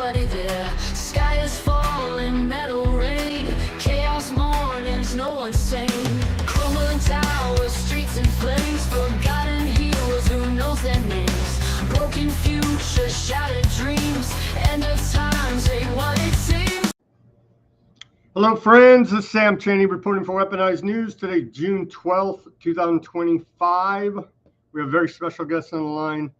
nobody there. Sky is falling, metal rain, chaos mornings, no one's sane. Crumbling towers, streets in flames, forgotten heroes, who knows their names. Broken future, shattered dreams, end of times ain't what it seems. Hello, friends. This is Sam Chaney reporting for Weaponized News. Today, June 12th, 2025. We have a very special guest on the line,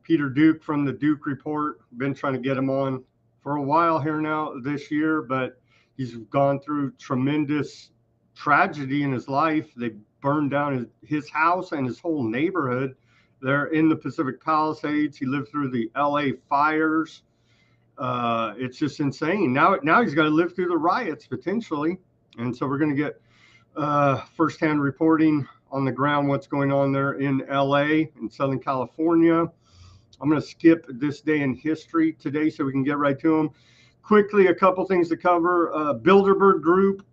Peter Duke from the Duke Report. Been trying to get him on for a while here now this year, but he's gone through tremendous tragedy in his life. They burned down his house and his whole neighborhood. They're in the Pacific Palisades. He lived through the LA fires. It's just insane. Now he's got to live through the riots potentially. And so we're going to get firsthand reporting on the ground, what's going on there in LA, in Southern California. I'm going to skip this day in history today so we can get right to them. Quickly, a couple things to cover. Bilderberg Group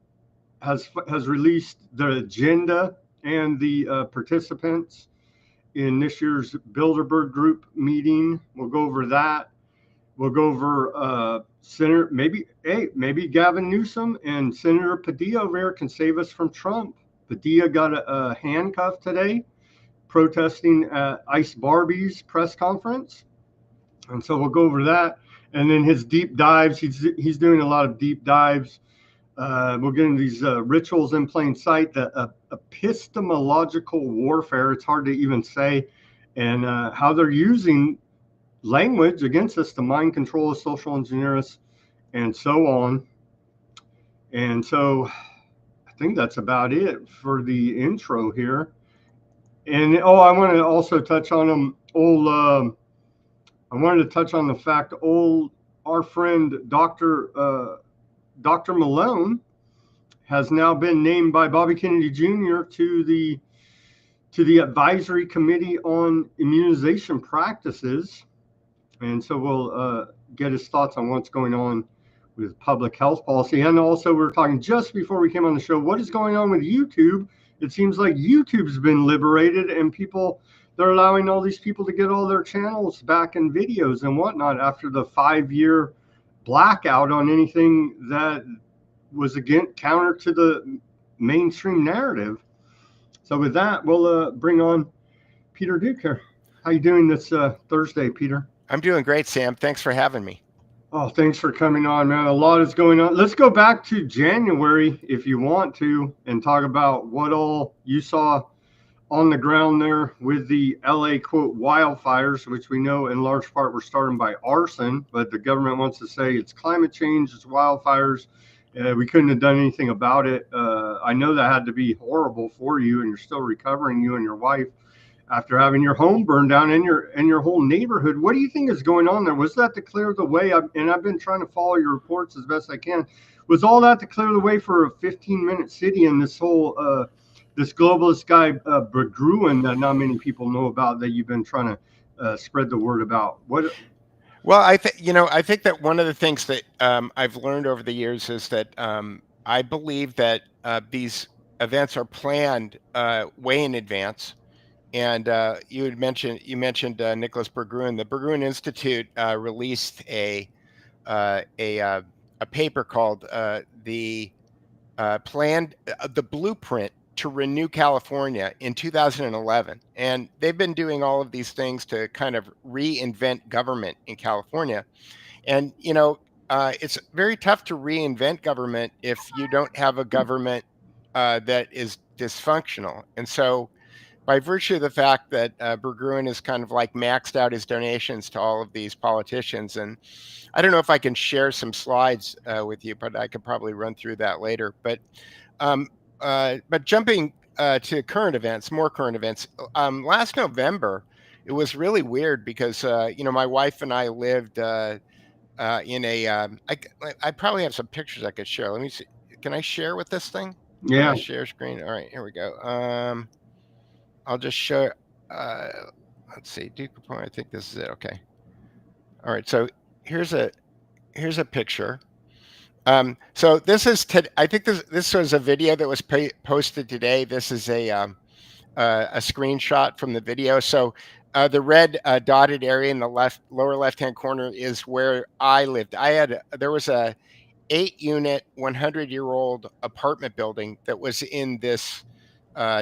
has released the agenda and the participants in this year's Bilderberg Group meeting. We'll go over that. We'll go over Senator, maybe Gavin Newsom and Senator Padilla over here can save us from Trump. Padilla got a handcuff today protesting at Ice Barbie's press conference. And so we'll go over that. And then his deep dives, he's doing a lot of deep dives. We'll get into these rituals in plain sight, the epistemological warfare, it's hard to even say, and how they're using language against us to mind control us, social engineer us, and so on. And so I think that's about it for the intro here. And I want to also touch on I wanted to touch on the fact our friend Dr. Malone has now been named by Bobby Kennedy Jr. to the advisory committee on immunization practices. And so we'll get his thoughts on what's going on with public health policy. And also, we were talking just before we came on the show, what is going on with YouTube? It seems like YouTube's been liberated and they're allowing all these people to get all their channels back in videos and whatnot after the 5-year blackout on anything that was counter to the mainstream narrative. So with that, we'll bring on Peter Duke here. How you doing this Thursday, Peter? I'm doing great, Sam. Thanks for having me. Oh, thanks for coming on, man. A lot is going on. Let's go back to January, if you want to, and talk about what all you saw on the ground there with the LA, quote, wildfires, which we know in large part were started by arson, but the government wants to say it's climate change, it's wildfires. We couldn't have done anything about it. I know that had to be horrible for you, and you're still recovering, you and your wife, after having your home burned down and your whole neighborhood. What do you think is going on there? Was that to clear the way? I've been trying to follow your reports as best I can. Was all that to clear the way for a 15-minute city and this whole this globalist guy Berggruen that not many people know about, that you've been trying to spread the word about? What? Well, I think that one of the things that I've learned over the years is that I believe that these events are planned way in advance. And you mentioned Nicholas Berggruen. The Berggruen Institute released a paper called the Blueprint to Renew California in 2011, and they've been doing all of these things to kind of reinvent government in California. And it's very tough to reinvent government if you don't have a government that is dysfunctional. And so, by virtue of the fact that Berggruen has kind of like maxed out his donations to all of these politicians, and I don't know if I can share some slides with you, but I could probably run through that later. But jumping to current events, more current events. Last November, it was really weird because my wife and I lived in a. I probably have some pictures I could share. Let me see. Can I share with this thing? Yeah. Share screen. All right, here we go. I'll just show, let's see, Duke, I think this is it. Okay. All right. So here's a picture. So this is, I think this was a video that was posted today. This is a screenshot from the video. So the red dotted area in the lower left-hand corner is where I lived. There was a 8-unit, 100-year-old apartment building that was in this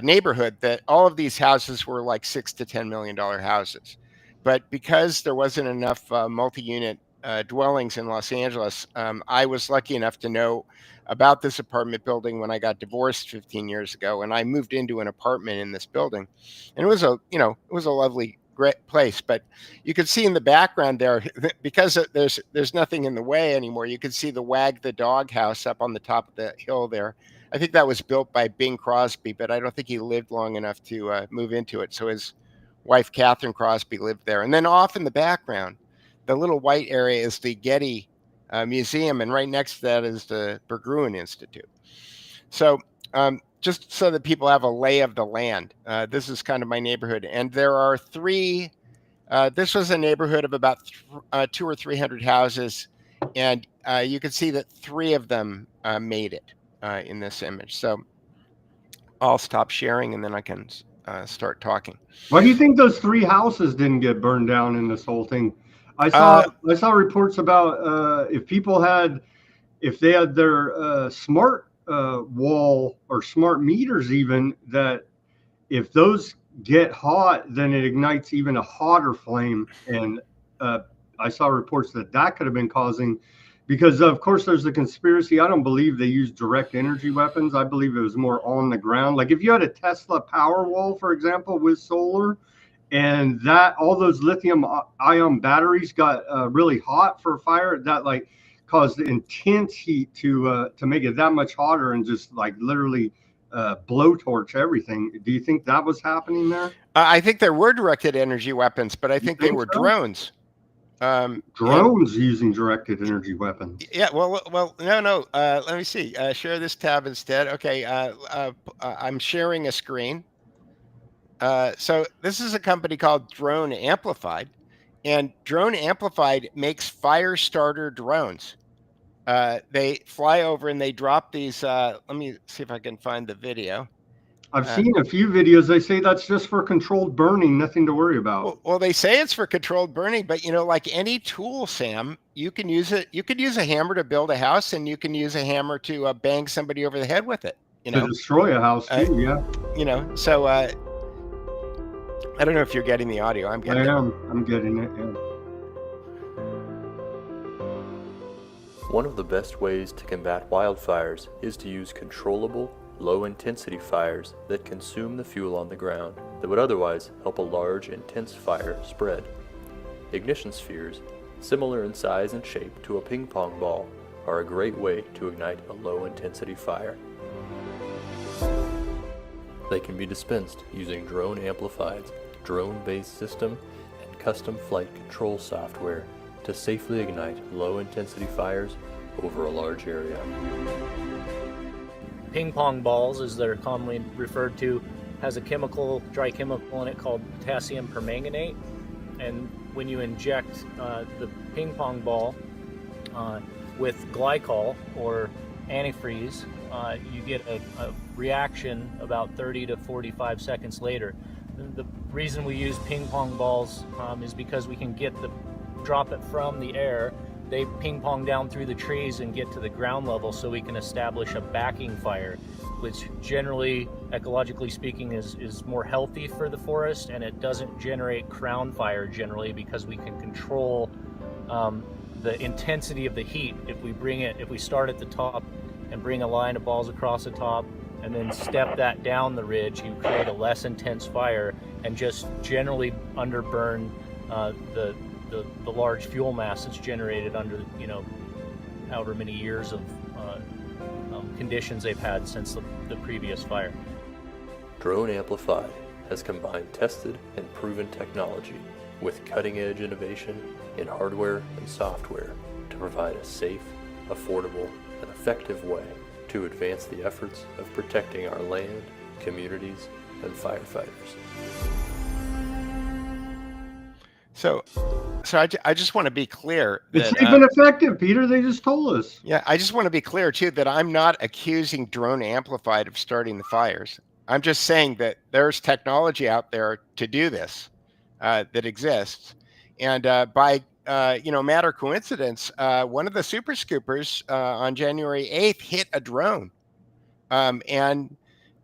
neighborhood that all of these houses were like $6 to $10 million houses. But because there wasn't enough multi-unit dwellings in Los Angeles, I was lucky enough to know about this apartment building when I got divorced 15 years ago, and I moved into an apartment in this building, and it was a lovely, great place. But you could see in the background there, because there's nothing in the way anymore, you could see the Wag the Dog house up on the top of the hill there. I think that was built by Bing Crosby, but I don't think he lived long enough to move into it. So his wife, Catherine Crosby, lived there. And then off in the background, the little white area is the Getty Museum, and right next to that is the Berggruen Institute. So just so that people have a lay of the land, this is kind of my neighborhood. And there are this was a neighborhood of about 200 or 300 houses, and you can see that 3 of them made it in this image. So I'll stop sharing and then I can start talking. Why do you think those 3 houses didn't get burned down in this whole thing? I saw reports about if they had their smart wall or smart meters, even, that if those get hot, then it ignites even a hotter flame. And I saw reports that could have been causing, because of course there's a conspiracy. I don't believe they use direct energy weapons. I believe it was more on the ground. Like if you had a Tesla power wall, for example, with solar, and that all those lithium ion batteries got really hot for a fire, that like caused intense heat to make it that much hotter and just like literally blowtorch everything. Do you think that was happening there? I think there were directed energy weapons, but I think they were drones. Drones using directed energy weapons. Yeah, well, no. Let me see. Share this tab instead. Okay, I'm sharing a screen. So this is a company called Drone Amplified, and Drone Amplified makes fire starter drones. They fly over and they drop these. Let me see if I can find the video. I've seen a few videos. They say that's just for controlled burning, nothing to worry about. Well, they say it's for controlled burning, but like any tool, Sam, you can use it. You could use a hammer to build a house, and you can use a hammer to bang somebody over the head with it. To destroy a house too, yeah. So I don't know if you're getting the audio. I'm getting it. Yeah. One of the best ways to combat wildfires is to use controllable, low-intensity fires that consume the fuel on the ground that would otherwise help a large, intense fire spread. Ignition spheres, similar in size and shape to a ping pong ball, are a great way to ignite a low-intensity fire. They can be dispensed using Drone Amplified's drone-based system and custom flight control software to safely ignite low-intensity fires over a large area. Ping pong balls, as they're commonly referred to, has a dry chemical in it called potassium permanganate, and when you inject the ping pong ball with glycol or antifreeze, you get a reaction about 30 to 45 seconds later. The reason we use ping pong balls is because we can drop it from the air. They ping pong down through the trees and get to the ground level, so we can establish a backing fire, which generally, ecologically speaking, is more healthy for the forest, and it doesn't generate crown fire generally, because we can control the intensity of the heat. If we start at the top and bring a line of balls across the top and then step that down the ridge, you create a less intense fire and just generally underburn the large fuel mass that's generated under, however many years of conditions they've had since the previous fire. Drone Amplified has combined tested and proven technology with cutting-edge innovation in hardware and software to provide a safe, affordable, and effective way to advance the efforts of protecting our land, communities, and firefighters. So I just want to be clear that it's even effective, Peter. They just told us. Yeah, I just want to be clear too that I'm not accusing Drone Amplified of starting the fires. I'm just saying that there's technology out there to do this that exists. And by matter coincidence, one of the super scoopers on January 8th hit a drone. And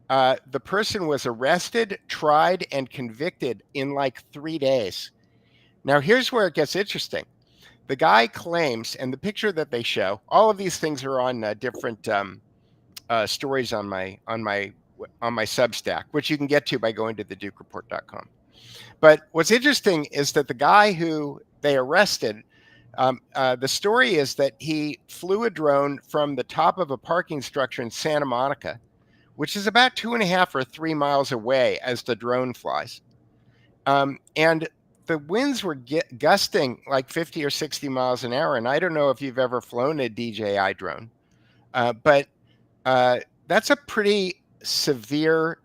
the person was arrested, tried, and convicted in like 3 days. Now, here's where it gets interesting. The guy claims, and the picture that they show, all of these things are on different stories on my Substack, which you can get to by going to thedukereport.com. But what's interesting is that the guy who they arrested, the story is that he flew a drone from the top of a parking structure in Santa Monica, which is about 2.5 or 3 miles away as the drone flies. And the winds were gusting like 50 or 60 miles an hour. And I don't know if you've ever flown a DJI drone, but that's a pretty severe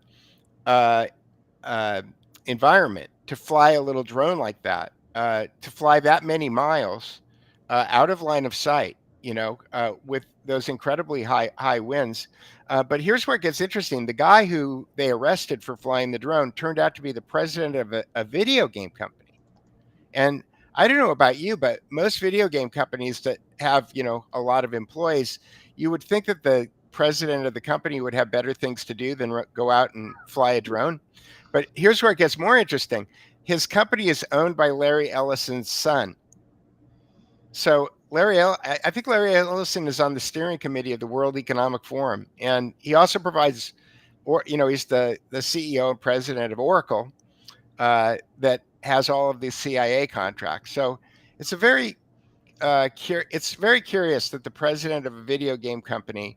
environment to fly a little drone like that, to fly that many miles out of line of sight, with those incredibly high winds. But here's where it gets interesting. The guy who they arrested for flying the drone turned out to be the president of a video game company. And I don't know about you, but most video game companies that have, a lot of employees, you would think that the president of the company would have better things to do than go out and fly a drone. But here's where it gets more interesting. His company is owned by Larry Ellison's son. So I think Larry Ellison is on the steering committee of the World Economic Forum. And he also provides, he's the CEO and president of Oracle that has all of these CIA contracts. So it's very curious that the president of a video game company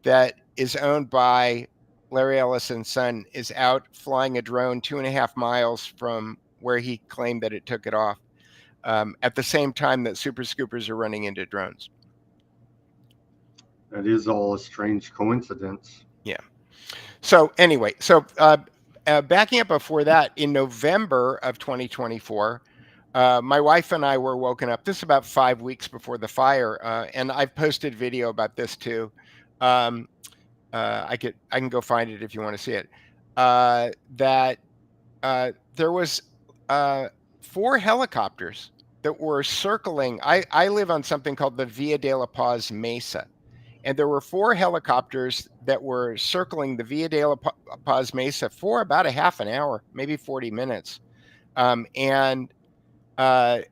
that is owned by Larry Ellison's son is out flying a drone 2.5 miles from where he claimed that it took it off, at the same time that super scoopers are running into drones. That is all a strange coincidence. Yeah. So anyway, backing up before that, in November of 2024, my wife and I were woken up. This is about 5 weeks before the fire, and I've posted video about this too. I can go find it if you want to see it. That there was 4 helicopters that were circling. I live on something called the Via de la Paz Mesa. And there were 4 helicopters that were circling the Via de la Paz Mesa for about a half an hour, maybe 40 minutes. And a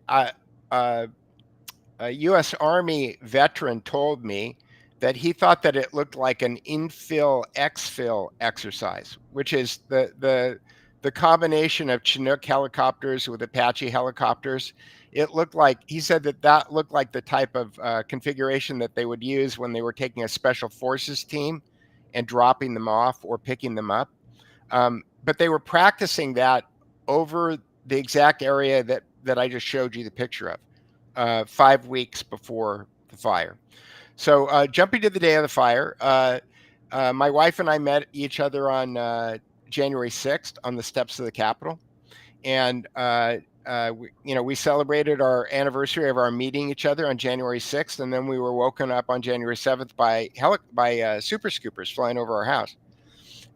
U.S. Army veteran told me that he thought that it looked like an infill-exfil exercise, which is the combination of Chinook helicopters with Apache helicopters. He said that looked like the type of configuration that they would use when they were taking a special forces team and dropping them off or picking them up. But they were practicing that over the exact area that I just showed you the picture of 5 weeks before the fire. So jumping to the day of the fire, my wife and I met each other on January 6th on the steps of the Capitol. And we celebrated our anniversary of our meeting each other on January 6th, and then we were woken up on January 7th by super scoopers flying over our house.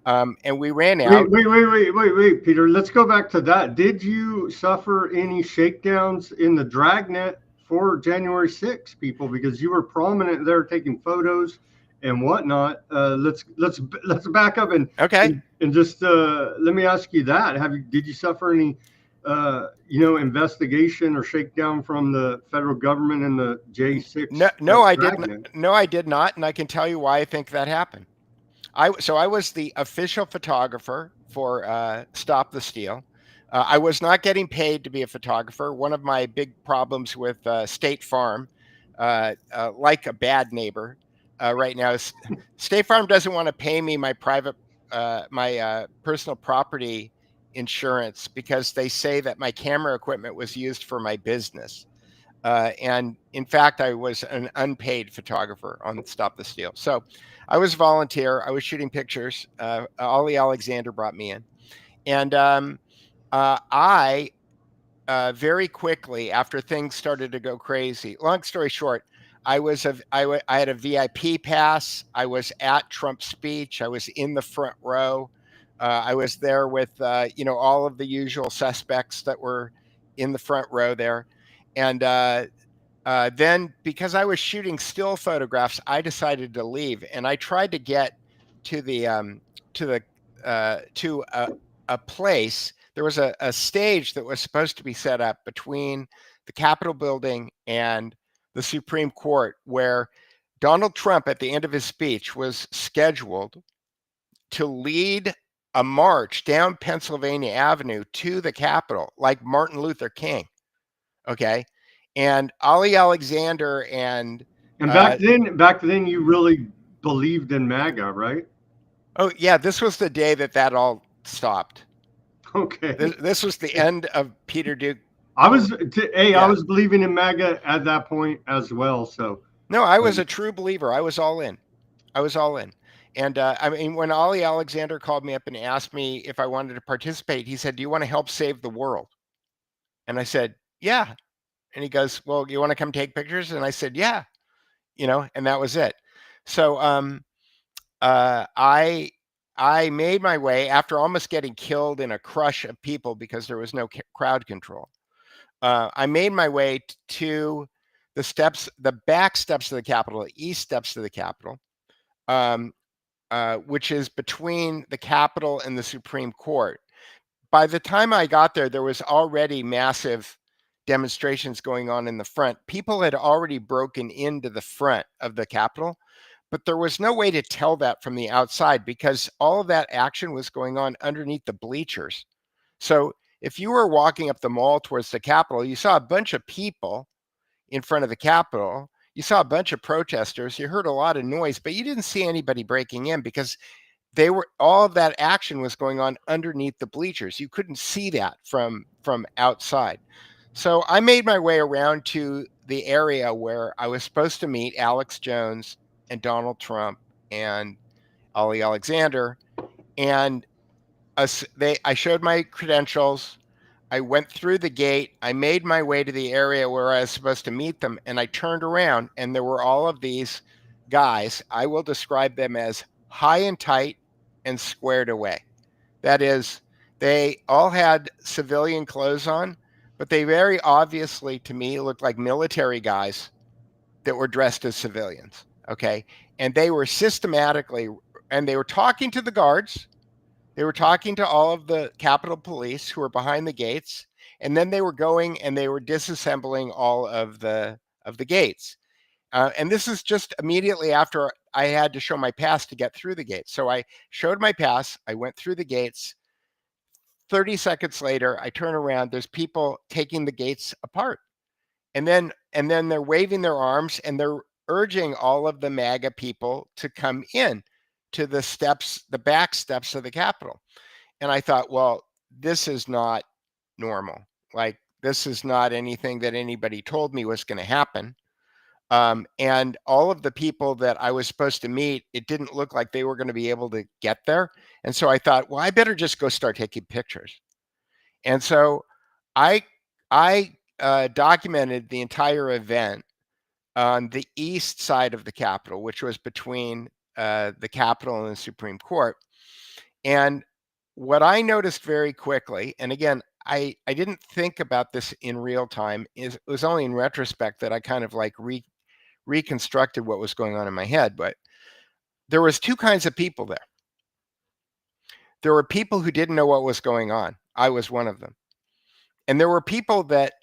And we ran out. Wait, Peter. Let's go back to that. Did you suffer any shakedowns in the dragnet for January 6th, people? Because you were prominent there, taking photos and whatnot. Let's back up and just let me ask you that. Did you suffer any investigation or shakedown from the federal government and the J6? No, I didn't. No, I did not, and I can tell you why I think that happened. I was the official photographer for Stop the Steal. I was not getting paid to be a photographer. One of my big problems with State Farm, like a bad neighbor right now, is State Farm doesn't want to pay me my personal property insurance because they say that my camera equipment was used for my business. And in fact, I was an unpaid photographer on Stop the Steal. So I was a volunteer. I was shooting pictures. Ollie Alexander brought me in. And I very quickly, after things started to go crazy, long story short, I had a VIP pass. I was at Trump's speech. I was in the front row. I was there with, all of the usual suspects that were in the front row there. And then because I was shooting still photographs, I decided to leave, and I tried to get to a place. There was a stage that was supposed to be set up between the Capitol building and the Supreme Court, where Donald Trump, at the end of his speech, was scheduled to lead a march down Pennsylvania Avenue to the Capitol, like Martin Luther King. Okay. And Ali Alexander and back then you really believed in MAGA, right? oh yeah, this was the day that all stopped. Okay. This was the end of Peter Duke. I was believing in MAGA at that point as well. So no, I was a true believer. I was all in. And when Ali Alexander called me up and asked me if I wanted to participate, he said, "Do you want to help save the world?" And I said, "Yeah." And he goes, "Well, you want to come take pictures?" And I said, "Yeah." And that was it. So I made my way, after almost getting killed in a crush of people because there was no crowd control. I made my way to the back steps of the Capitol, the east steps of the Capitol, which is between the Capitol and the Supreme Court. By the time I got there, there was already massive demonstrations going on in the front. People had already broken into the front of the Capitol, but there was no way to tell that from the outside because all of that action was going on underneath the bleachers. So if you were walking up the mall towards the Capitol, you saw a bunch of people in front of the Capitol. You saw a bunch of protesters. You heard a lot of noise, but you didn't see anybody breaking in because all of that action was going on underneath the bleachers. You couldn't see that from outside. So I made my way around to the area where I was supposed to meet Alex Jones and Donald Trump and Ali Alexander. And I showed my credentials. I went through the gate. I made my way to the area where I was supposed to meet them. And I turned around and there were all of these guys. I will describe them as high and tight and squared away. That is, they all had civilian clothes on, but they very obviously, to me, looked like military guys that were dressed as civilians. Okay. And they were and they were talking to the guards. They were talking to all of the Capitol Police who were behind the gates. And then they were going and they were disassembling all of the gates. And this is just immediately after I had to show my pass to get through the gates. So I showed my pass. I went through the gates. 30 seconds later, I turn around. There's people taking the gates apart. And then they're waving their arms and they're urging all of the MAGA people to come in to the back steps of the Capitol. And I thought, well, this is not normal. Like, this is not anything that anybody told me was going to happen. And all of the people that I was supposed to meet, it didn't look like they were going to be able to get there. And so I thought, well, I better just go start taking pictures. And so I documented the entire event on the east side of the Capitol, which was between the Capitol and the Supreme Court. And what I noticed very quickly, and again, I didn't think about this in real time, it was only in retrospect that I kind of like reconstructed what was going on in my head. But there was two kinds of people there. There were people who didn't know what was going on. I was one of them. And there were people that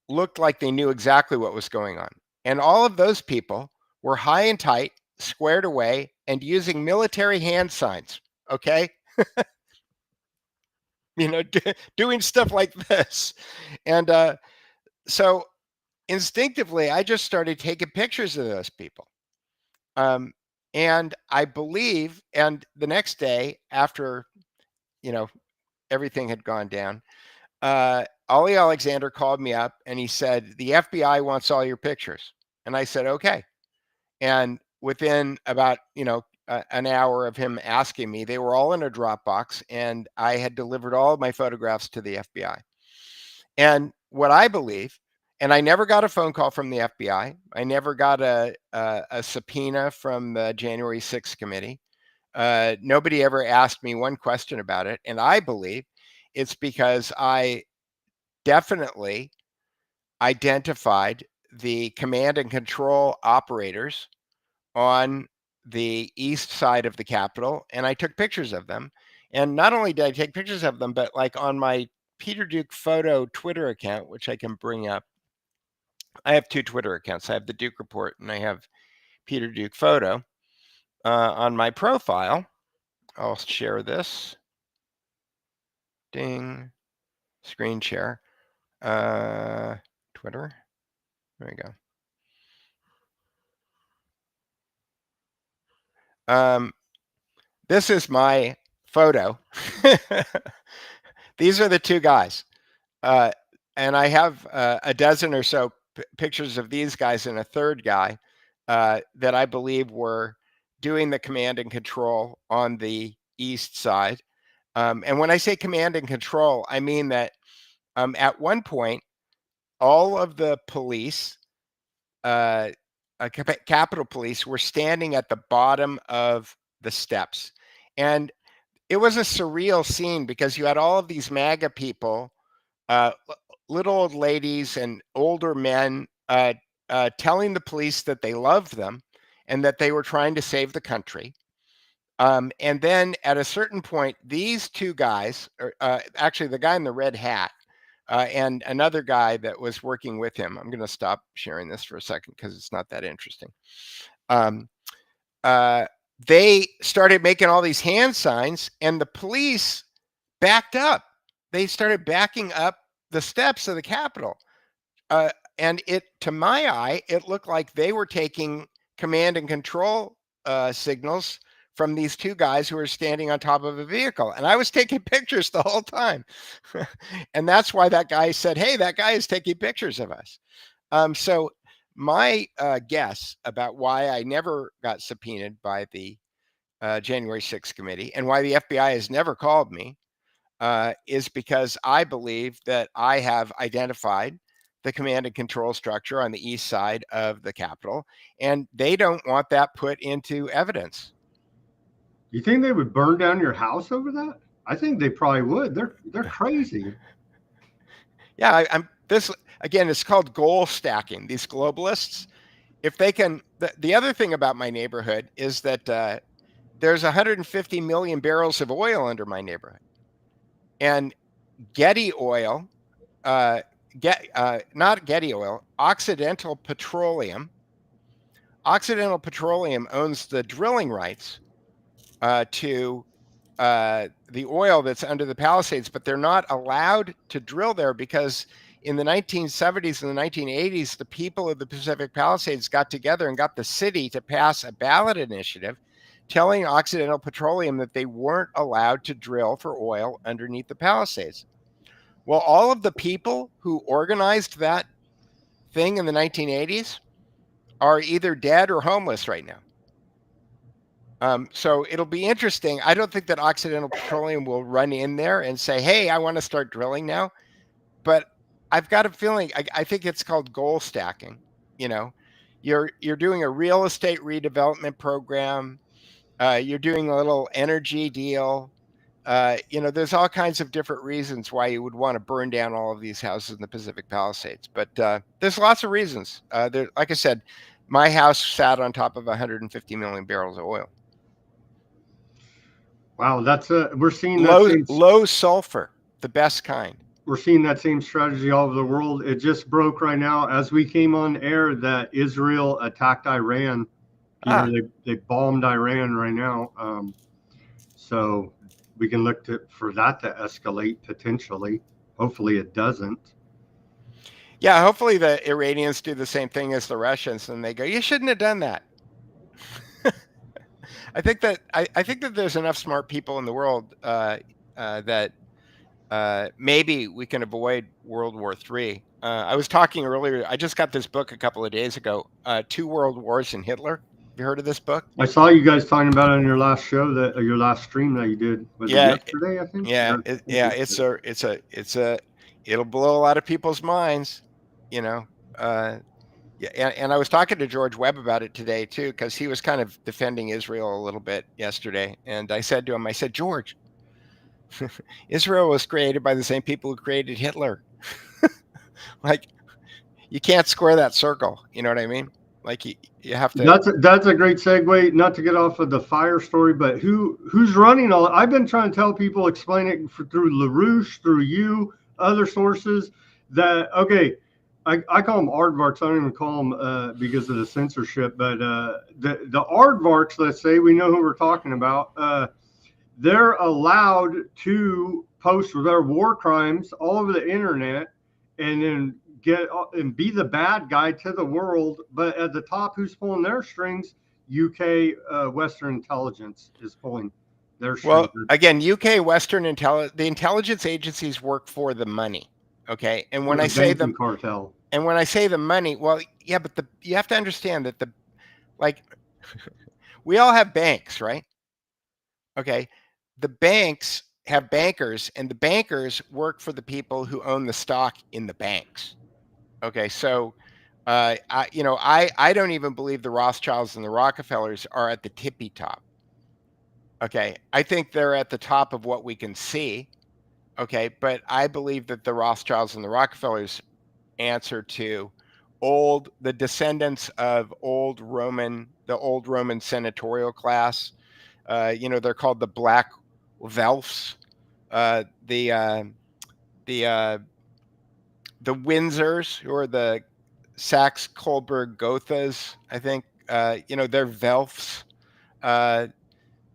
looked like they knew exactly what was going on. And all of those people were high and tight, squared away, and using military hand signs. Okay. Doing stuff like this. And so instinctively, I just started taking pictures of those people. And I believe, and the next day after, everything had gone down, Ali Alexander called me up and he said, the FBI wants all your pictures. And I said, okay. And within about, an hour of him asking me, they were all in a Dropbox, and I had delivered all of my photographs to the FBI. And what I believe, and I never got a phone call from the FBI. I never got a subpoena from the January 6th committee. nobody ever asked me one question about it. And I believe it's because I definitely identified the command and control operators on the east side of the Capitol, and I took pictures of them. And not only did I take pictures of them, but like on my Peter Duke Photo Twitter account, which I can bring up. I have two Twitter accounts. I have the Duke Report and I have Peter Duke Photo. On my profile, I'll share this. Ding. Screen share. Twitter. There we go. This is my photo. These are the two guys. And I have a dozen or so pictures of these guys and a third guy that I believe were doing the command and control on the east side. And when I say command and control, I mean that at one point, all of the police, Capitol Police, were standing at the bottom of the steps. And it was a surreal scene because you had all of these MAGA people, little old ladies and older men telling the police that they loved them and that they were trying to save the country. And then at a certain point, these two guys, actually the guy in the red hat and another guy that was working with him, I'm going to stop sharing this for a second because it's not that interesting. They started making all these hand signs and the police backed up. They started backing up the steps of the Capitol. And to my eye, it looked like they were taking command and control signals from these two guys who were standing on top of a vehicle. And I was taking pictures the whole time. And that's why that guy said, hey, that guy is taking pictures of us. So my guess about why I never got subpoenaed by the January 6th committee and why the FBI has never called me is because I believe that I have identified the command and control structure on the east side of the Capitol, and they don't want that put into evidence. You think they would burn down your house over that? I think they probably would. They're crazy. Yeah, this again, it's called goal stacking. These globalists, if they can, the other thing about my neighborhood is that there's 150 million barrels of oil under my neighborhood, and Getty Oil, not Getty Oil, Occidental Petroleum. Occidental Petroleum owns the drilling rights to the oil that's under the Palisades, but they're not allowed to drill there because in the 1970s and the 1980s, the people of the Pacific Palisades got together and got the city to pass a ballot initiative telling Occidental Petroleum that they weren't allowed to drill for oil underneath the Palisades. Well, all of the people who organized that thing in the 1980s are either dead or homeless right now. So it'll be interesting. I don't think that Occidental Petroleum will run in there and say, hey, I want to start drilling now. But I've got a feeling, I think it's called goal stacking. You know, you're doing a real estate redevelopment program. You're doing a little energy deal. You know, there's all kinds of different reasons why you would want to burn down all of these houses in the Pacific Palisades. But there's lots of reasons. Like I said, my house sat on top of 150 million barrels of oil. Wow, we're seeing that low sulfur, the best kind. We're seeing that same strategy all over the world. It just broke right now as we came on air that Israel attacked Iran. They bombed Iran right now. So we can look for that to escalate potentially. Hopefully it doesn't. Yeah, hopefully the Iranians do the same thing as the Russians and they go, you shouldn't have done that. I think that there's enough smart people in the world that maybe we can avoid World War III. I was talking earlier. I just got this book a couple of days ago, 2 World Wars and Hitler. Have you heard of this book? I saw you guys talking about it on your last show your last stream that you did. Was it yesterday? I think. Yeah, it'll blow a lot of people's minds. You know, Yeah, and I was talking to George Webb about it today too, because he was kind of defending Israel a little bit yesterday. And I said to him, I said, George, Israel was created by the same people who created Hitler. Like, you can't square that circle. You know what I mean? Like, you have to. That's a great segue. Not to get off of the fire story, but who's running all? I've been trying to tell people, explain it through LaRouche, through you, other sources. That okay, I call them aardvarks. I don't even call them because of the censorship. But the aardvarks, let's say, we know who we're talking about. They're allowed to post their war crimes all over the internet, and then get and be the bad guy to the world. But at the top, who's pulling their strings? UK Western intelligence is pulling their strings. Well, again, UK Western the intelligence agencies work for the money. Okay, and when I say the cartel, and when I say the money, well, yeah, but you have to understand that we all have banks, right? Okay, the banks have bankers, and the bankers work for the people who own the stock in the banks. Okay, so I don't even believe the Rothschilds and the Rockefellers are at the tippy top. Okay, I think they're at the top of what we can see. Okay, but I believe that the Rothschilds and the Rockefellers answer to the descendants of the old Roman senatorial class. They're called the Black Velfs. The Windsors, who are the Saxe-Coburg-Gothas, I think. They're Velfs.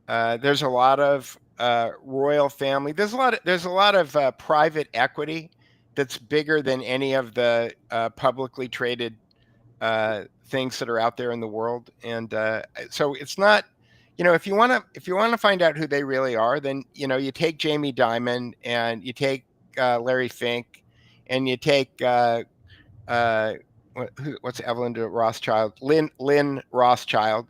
There's a lot of royal family. There's a lot of private equity that's bigger than any of the publicly traded things that are out there in the world. And so it's not, if you want to find out who they really are, then you take Jamie Dimon and you take Larry Fink and you take what's Evelyn Rothschild, Lynn Rothschild,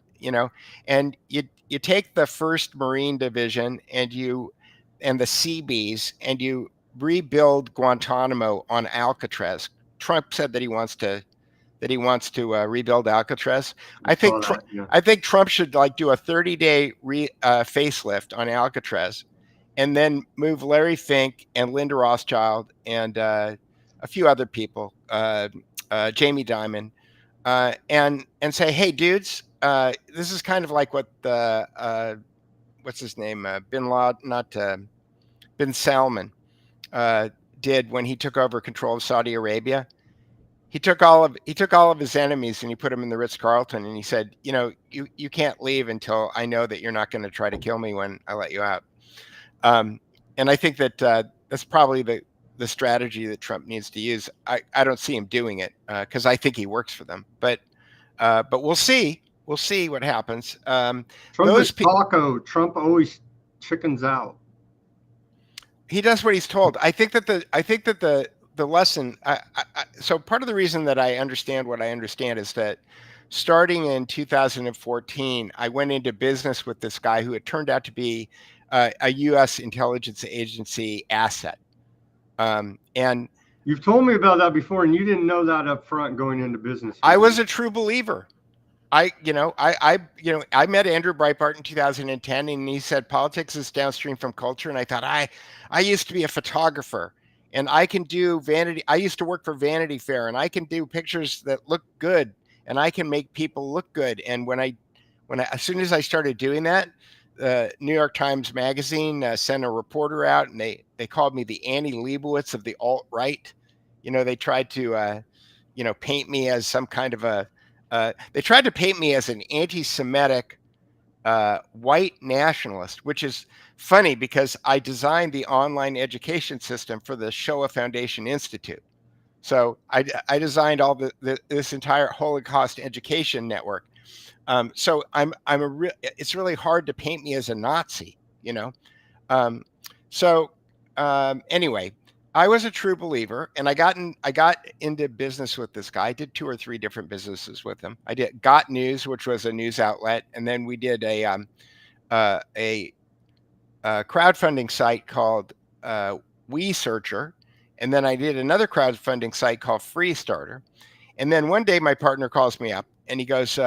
and you take the 1st Marine Division and the Seabees and you rebuild Guantanamo on Alcatraz. Trump said that he wants to rebuild Alcatraz. I think Trump should do a 30-day facelift on Alcatraz, and then move Larry Fink and Linda Rothschild and a few other people, Jamie Dimon, and say, hey, dudes, this is kind of like what the what's his name, Bin Salman did when he took over control of Saudi Arabia. He took all of his enemies and he put them in the Ritz-Carlton, and he said, you can't leave until I know that you're not going to try to kill me when I let you out. And I think that that's probably the strategy that Trump needs to use. I don't see him doing it because I think he works for them. But we'll see. We'll see what happens. Trump is taco. Trump always chickens out. He does what he's told. I think that the lesson. So part of the reason that I understand what I understand is that starting in 2014, I went into business with this guy who had turned out to be a U.S. intelligence agency asset. And you've told me about that before, and you didn't know that up front going into business. I was a true believer. I met Andrew Breitbart in 2010, and he said politics is downstream from culture. And I thought, I used to be a photographer, and I can do vanity. I used to work for Vanity Fair, and I can do pictures that look good, and I can make people look good. And as soon as I started doing that, New York Times Magazine sent a reporter out, and they called me the Annie Leibovitz of the alt-right. They tried to, paint me as some kind of they tried to paint me as an anti-Semitic white nationalist, which is funny because I designed the online education system for the Shoah Foundation Institute. So I designed all this entire Holocaust education network. So it's really hard to paint me as a Nazi, Anyway, I was a true believer, and I got into business with this guy. I did 2 or 3 different businesses with him. I did Got News, which was a news outlet, and then we did a crowdfunding site called WeSearcher, and then I did another crowdfunding site called Free Starter. And then one day my partner calls me up and he goes,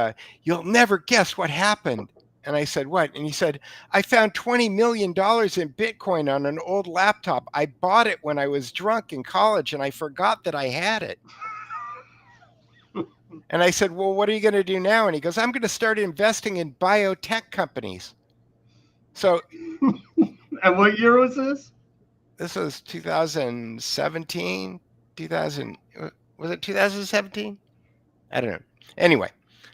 you'll never guess what happened. And I said, what? And he said, I found $20 million in Bitcoin on an old laptop. I bought it when I was drunk in college and I forgot that I had it. And I said, well, what are you going to do now? And he goes, I'm going to start investing in biotech companies. So. And what year was this? This was 2017, 2000. Was it 2017? I don't know. Anyway,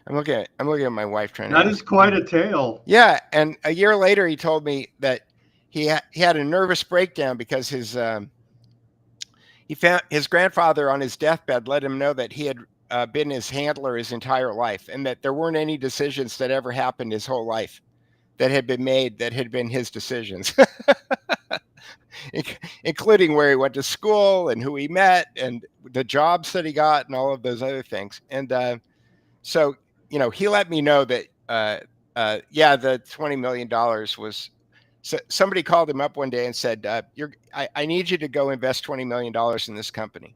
I'm looking at my wife trying to. That is quite a tale. Yeah, and a year later, he told me that he had a nervous breakdown because he found his grandfather on his deathbed let him know that he had been his handler his entire life, and that there weren't any decisions that ever happened his whole life that had been made that had been his decisions. Including where he went to school and who he met and the jobs that he got and all of those other things. And so, he let me know that, the $20 million was, so somebody called him up one day and said, I need you to go invest $20 million in this company.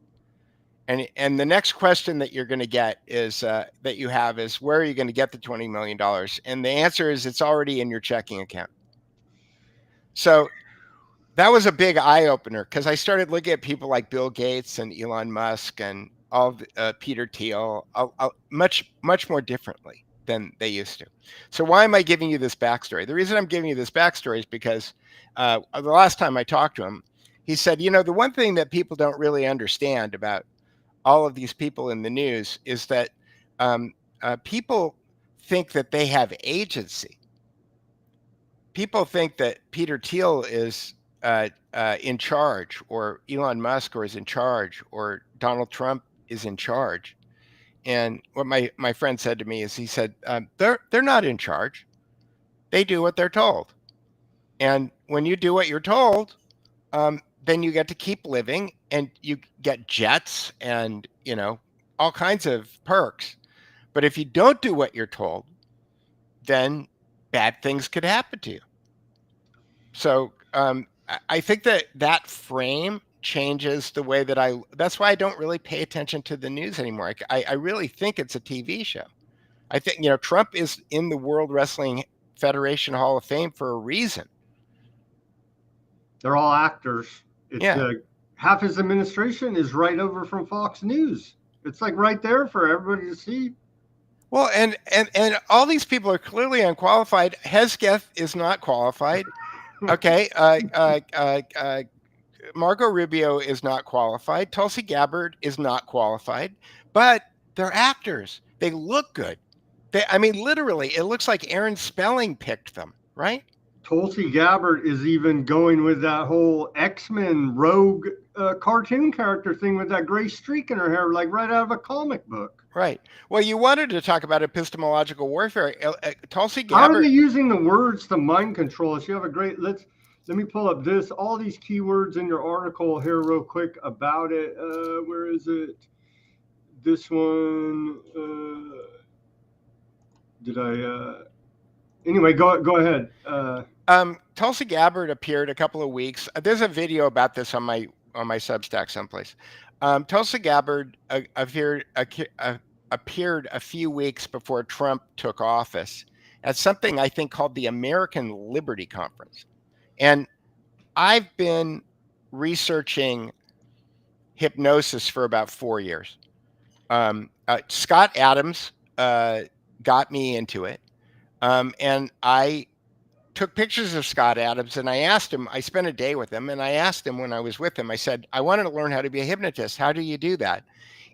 And the next question that you're going to get is, that you have is, where are you going to get the $20 million? And the answer is, it's already in your checking account. So that was a big eye opener because I started looking at people like Bill Gates and Elon Musk and all Peter Thiel much more differently than they used to. So why am I giving you this backstory? The reason I'm giving you this backstory is because the last time I talked to him, he said, the one thing that people don't really understand about all of these people in the news is that people think that they have agency. People think that Peter Thiel is in charge, or Elon Musk is in charge, or Donald Trump is in charge. And what my friend said to me is, he said, they're not in charge. They do what they're told. And when you do what you're told, then you get to keep living and you get jets and, all kinds of perks. But if you don't do what you're told, then bad things could happen to you. So, I think that frame changes the way that that's why I don't really pay attention to the news anymore. I really think it's a TV show. I think, Trump is in the World Wrestling Federation Hall of Fame for a reason. They're all actors. Yeah. Half his administration is right over from Fox News. It's like right there for everybody to see. Well, and all these people are clearly unqualified. Hesketh is not qualified. Okay. Marco Rubio is not qualified. Tulsi Gabbard is not qualified, but they're actors. They look good. Literally, it looks like Aaron Spelling picked them, right? Tulsi Gabbard is even going with that whole X-Men rogue cartoon character thing with that gray streak in her hair, like right out of a comic book. Right. Well, you wanted to talk about epistemological warfare. Tulsi Gabbard. How are they using the words to mind control us? You have a great. Let me pull up all these keywords in your article here real quick about it. Where is it? This one. Anyway, go ahead. Tulsi Gabbard appeared a couple of weeks. There's a video about this on my Substack someplace. Tulsi Gabbard appeared a few weeks before Trump took office at something I think called the American Liberty Conference. And I've been researching hypnosis for about 4 years. Scott Adams got me into it. And I took pictures of Scott Adams and I asked him, I spent a day with him and I asked him when I was with him, I said, I wanted to learn how to be a hypnotist. How do you do that?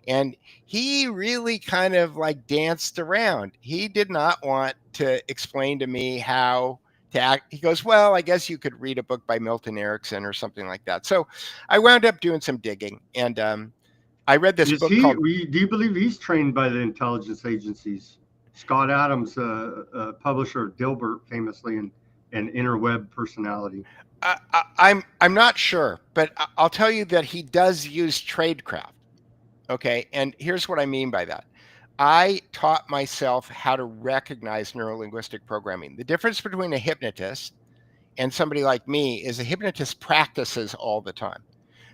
And he really kind of like danced around. He did not want to explain to me how to act. He goes, well, I guess you could read a book by Milton Erickson or something like that. So I wound up doing some digging and I read this book called... Do you believe he's trained by the intelligence agencies? Scott Adams, publisher of Dilbert, famously an interweb personality. I'm not sure, but I'll tell you that he does use tradecraft. Okay, and here's what I mean by that. I taught myself how to recognize neurolinguistic programming. The difference between a hypnotist and somebody like me is a hypnotist practices all the time.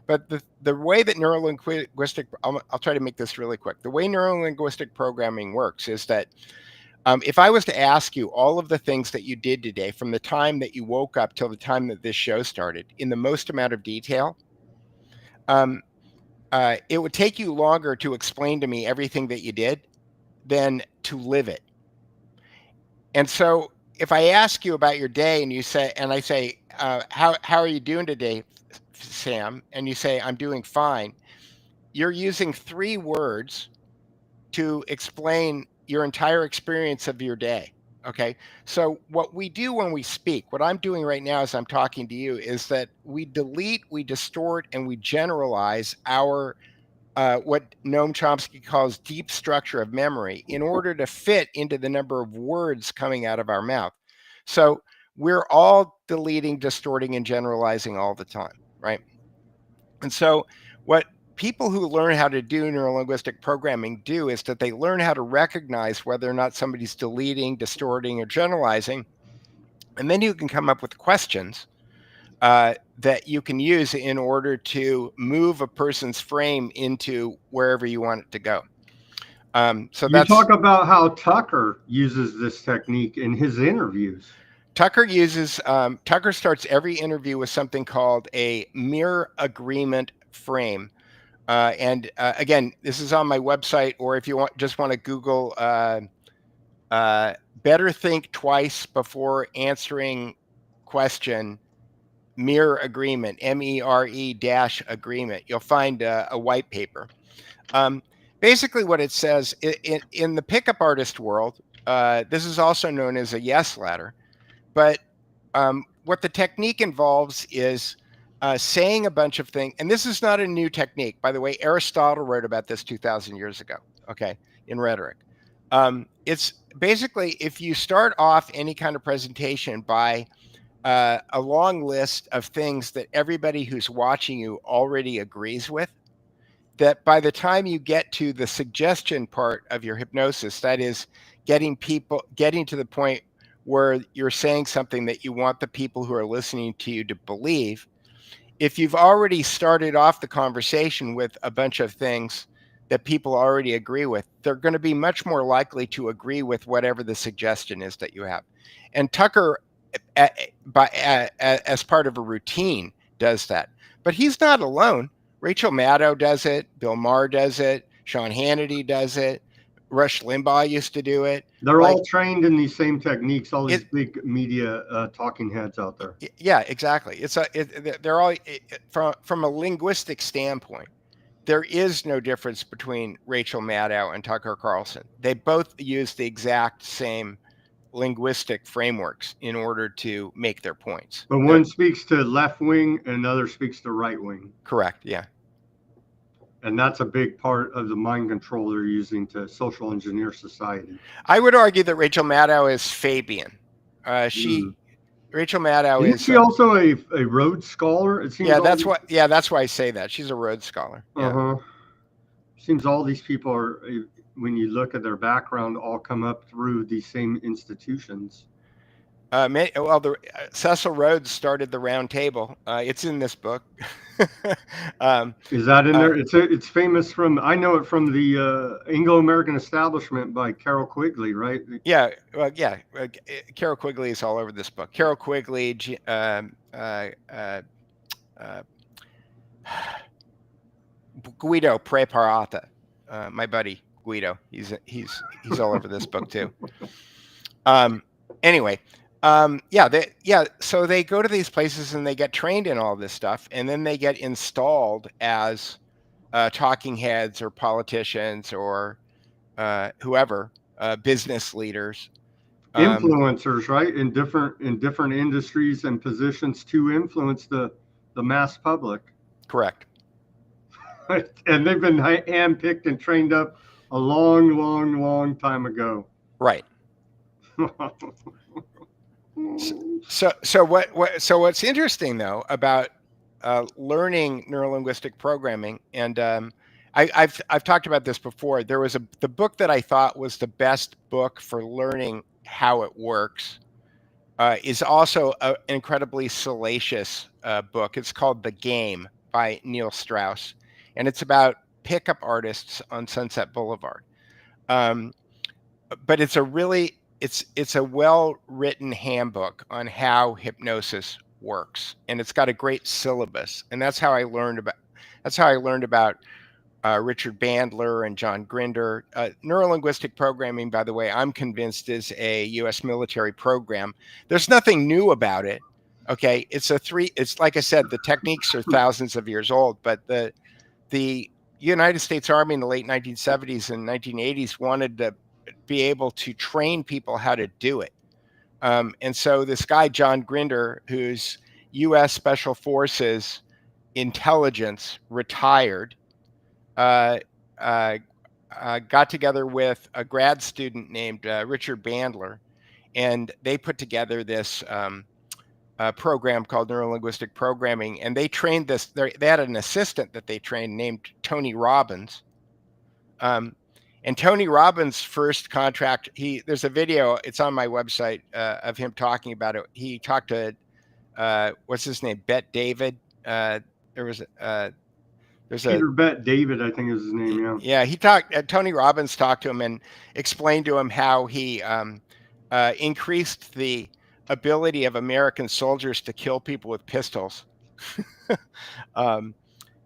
But the way that neurolinguistic, I'll try to make this really quick. The way neurolinguistic programming works is that if I was to ask you all of the things that you did today from the time that you woke up till the time that this show started in the most amount of detail, it would take you longer to explain to me everything that you did than to live it. And so if I ask you about your day and I say, how are you doing today, Sam? And you say, I'm doing fine. You're using 3 words to explain your entire experience of your day. Okay. So what we do when we speak, what I'm doing right now as I'm talking to you, is that we delete, we distort, and we generalize our what Noam Chomsky calls deep structure of memory in order to fit into the number of words coming out of our mouth. So we're all deleting, distorting, and generalizing all the time, right? And so what people who learn how to do neurolinguistic programming do is that they learn how to recognize whether or not somebody's deleting, distorting, or generalizing. And then you can come up with questions that you can use in order to move a person's frame into wherever you want it to go. So you talk about how Tucker uses this technique in his interviews. Tucker starts every interview with something called a mere agreement frame. And again, this is on my website, or if you just want to Google better think twice before answering question, mere agreement, MERE-agreement. You'll find a white paper. Basically what it says in the pickup artist world, this is also known as a yes ladder, but what the technique involves is saying a bunch of things, and this is not a new technique. By the way, Aristotle wrote about this 2,000 years ago, okay, in rhetoric. It's basically, if you start off any kind of presentation by a long list of things that everybody who's watching you already agrees with, that by the time you get to the suggestion part of your hypnosis, that is getting to the point where you're saying something that you want the people who are listening to you to believe, if you've already started off the conversation with a bunch of things that people already agree with, they're going to be much more likely to agree with whatever the suggestion is that you have. And Tucker, as part of a routine, does that. But he's not alone. Rachel Maddow does it. Bill Maher does it. Sean Hannity does it. Rush Limbaugh used to do it. They're all trained in these same techniques. All these big media talking heads out there. Yeah, exactly. They're all from a linguistic standpoint. There is no difference between Rachel Maddow and Tucker Carlson. They both use the exact same linguistic frameworks in order to make their points. But one speaks to left wing and another speaks to right wing. Correct. Yeah. And that's a big part of the mind control they're using to social engineer society. I would argue that Rachel Maddow is Fabian. Rachel Maddow is she also a Rhodes Scholar? It seems. Yeah, that's why I say that. She's a Rhodes Scholar. Yeah. Seems all these people are, when you look at their background, all come up through these same institutions. Cecil Rhodes started the Round Table. It's in this book. Is that in there? It's famous from, I know it from the Anglo-American Establishment by Carol Quigley, right? Yeah, Carol Quigley is all over this book. Carol Quigley, Guido Preparata, my buddy Guido. He's all over this book too. Anyway. So they go to these places and they get trained in all this stuff, and then they get installed as talking heads or politicians or whoever, business leaders, influencers, right? In different industries and positions to influence the mass public. Correct. And they've been handpicked and trained up a long time ago. Right. So what's interesting though about learning neurolinguistic programming, and I've talked about this before. There was the book that I thought was the best book for learning how it works is also an incredibly salacious book. It's called The Game by Neil Strauss, and it's about pickup artists on Sunset Boulevard. But it's a well-written handbook on how hypnosis works, and it's got a great syllabus, and that's how I learned about Richard Bandler and John Grinder. Neurolinguistic programming, by the way, I'm convinced is a U.S. military program. There's nothing new about it. Okay, it's like I said, the techniques are thousands of years old, but the United States Army in the late 1970s and 1980s wanted to be able to train people how to do it. And so this guy, John Grinder, who's U.S. Special Forces intelligence, retired, got together with a grad student named Richard Bandler, and they put together this program called Neurolinguistic Programming, and they trained this. They had an assistant that they trained named Tony Robbins. And Tony Robbins' first contract, there's a video, it's on my website, of him talking about it. He talked to, what's his name, Bet David. There's Peter Bet David, I think is his name. Yeah, Tony Robbins talked to him and explained to him how he increased the ability of American soldiers to kill people with pistols.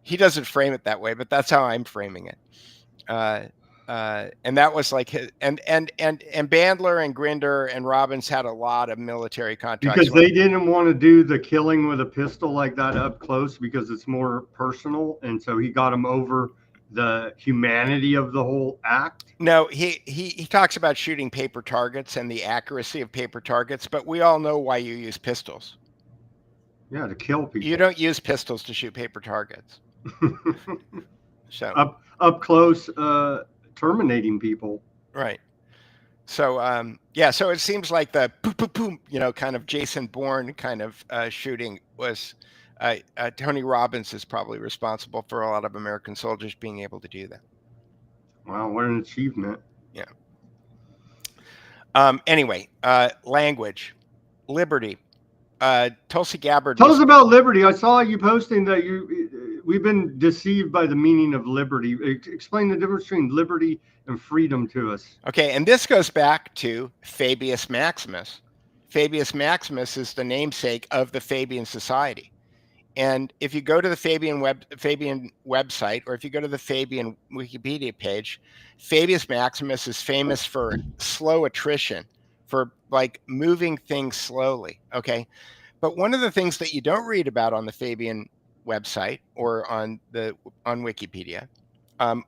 He doesn't frame it that way, but that's how I'm framing it. And that was like his, and Bandler and Grinder and Robbins had a lot of military contracts because they didn't want to do the killing with a pistol like that up close because it's more personal, and so he got them over the humanity of the whole act. No, he talks about shooting paper targets and the accuracy of paper targets, but we all know why you use pistols. Yeah, to kill people. You don't use pistols to shoot paper targets. So up close. Terminating people. Right. So so it seems like the boom, boom, boom, kind of Jason Bourne kind of shooting was Tony Robbins is probably responsible for a lot of American soldiers being able to do that. Wow, what an achievement. Yeah. Anyway, language, liberty. Tulsi Gabbard. Tell us about liberty. I saw you posting that we've been deceived by the meaning of liberty. Explain the difference between liberty and freedom to us. Okay, and this goes back to Fabius Maximus. Fabius Maximus is the namesake of the Fabian Society. And if you go to the Fabian website, or if you go to the Fabian Wikipedia page, Fabius Maximus is famous for slow attrition, for like moving things slowly. Okay. But one of the things that you don't read about on the Fabian website or on Wikipedia, and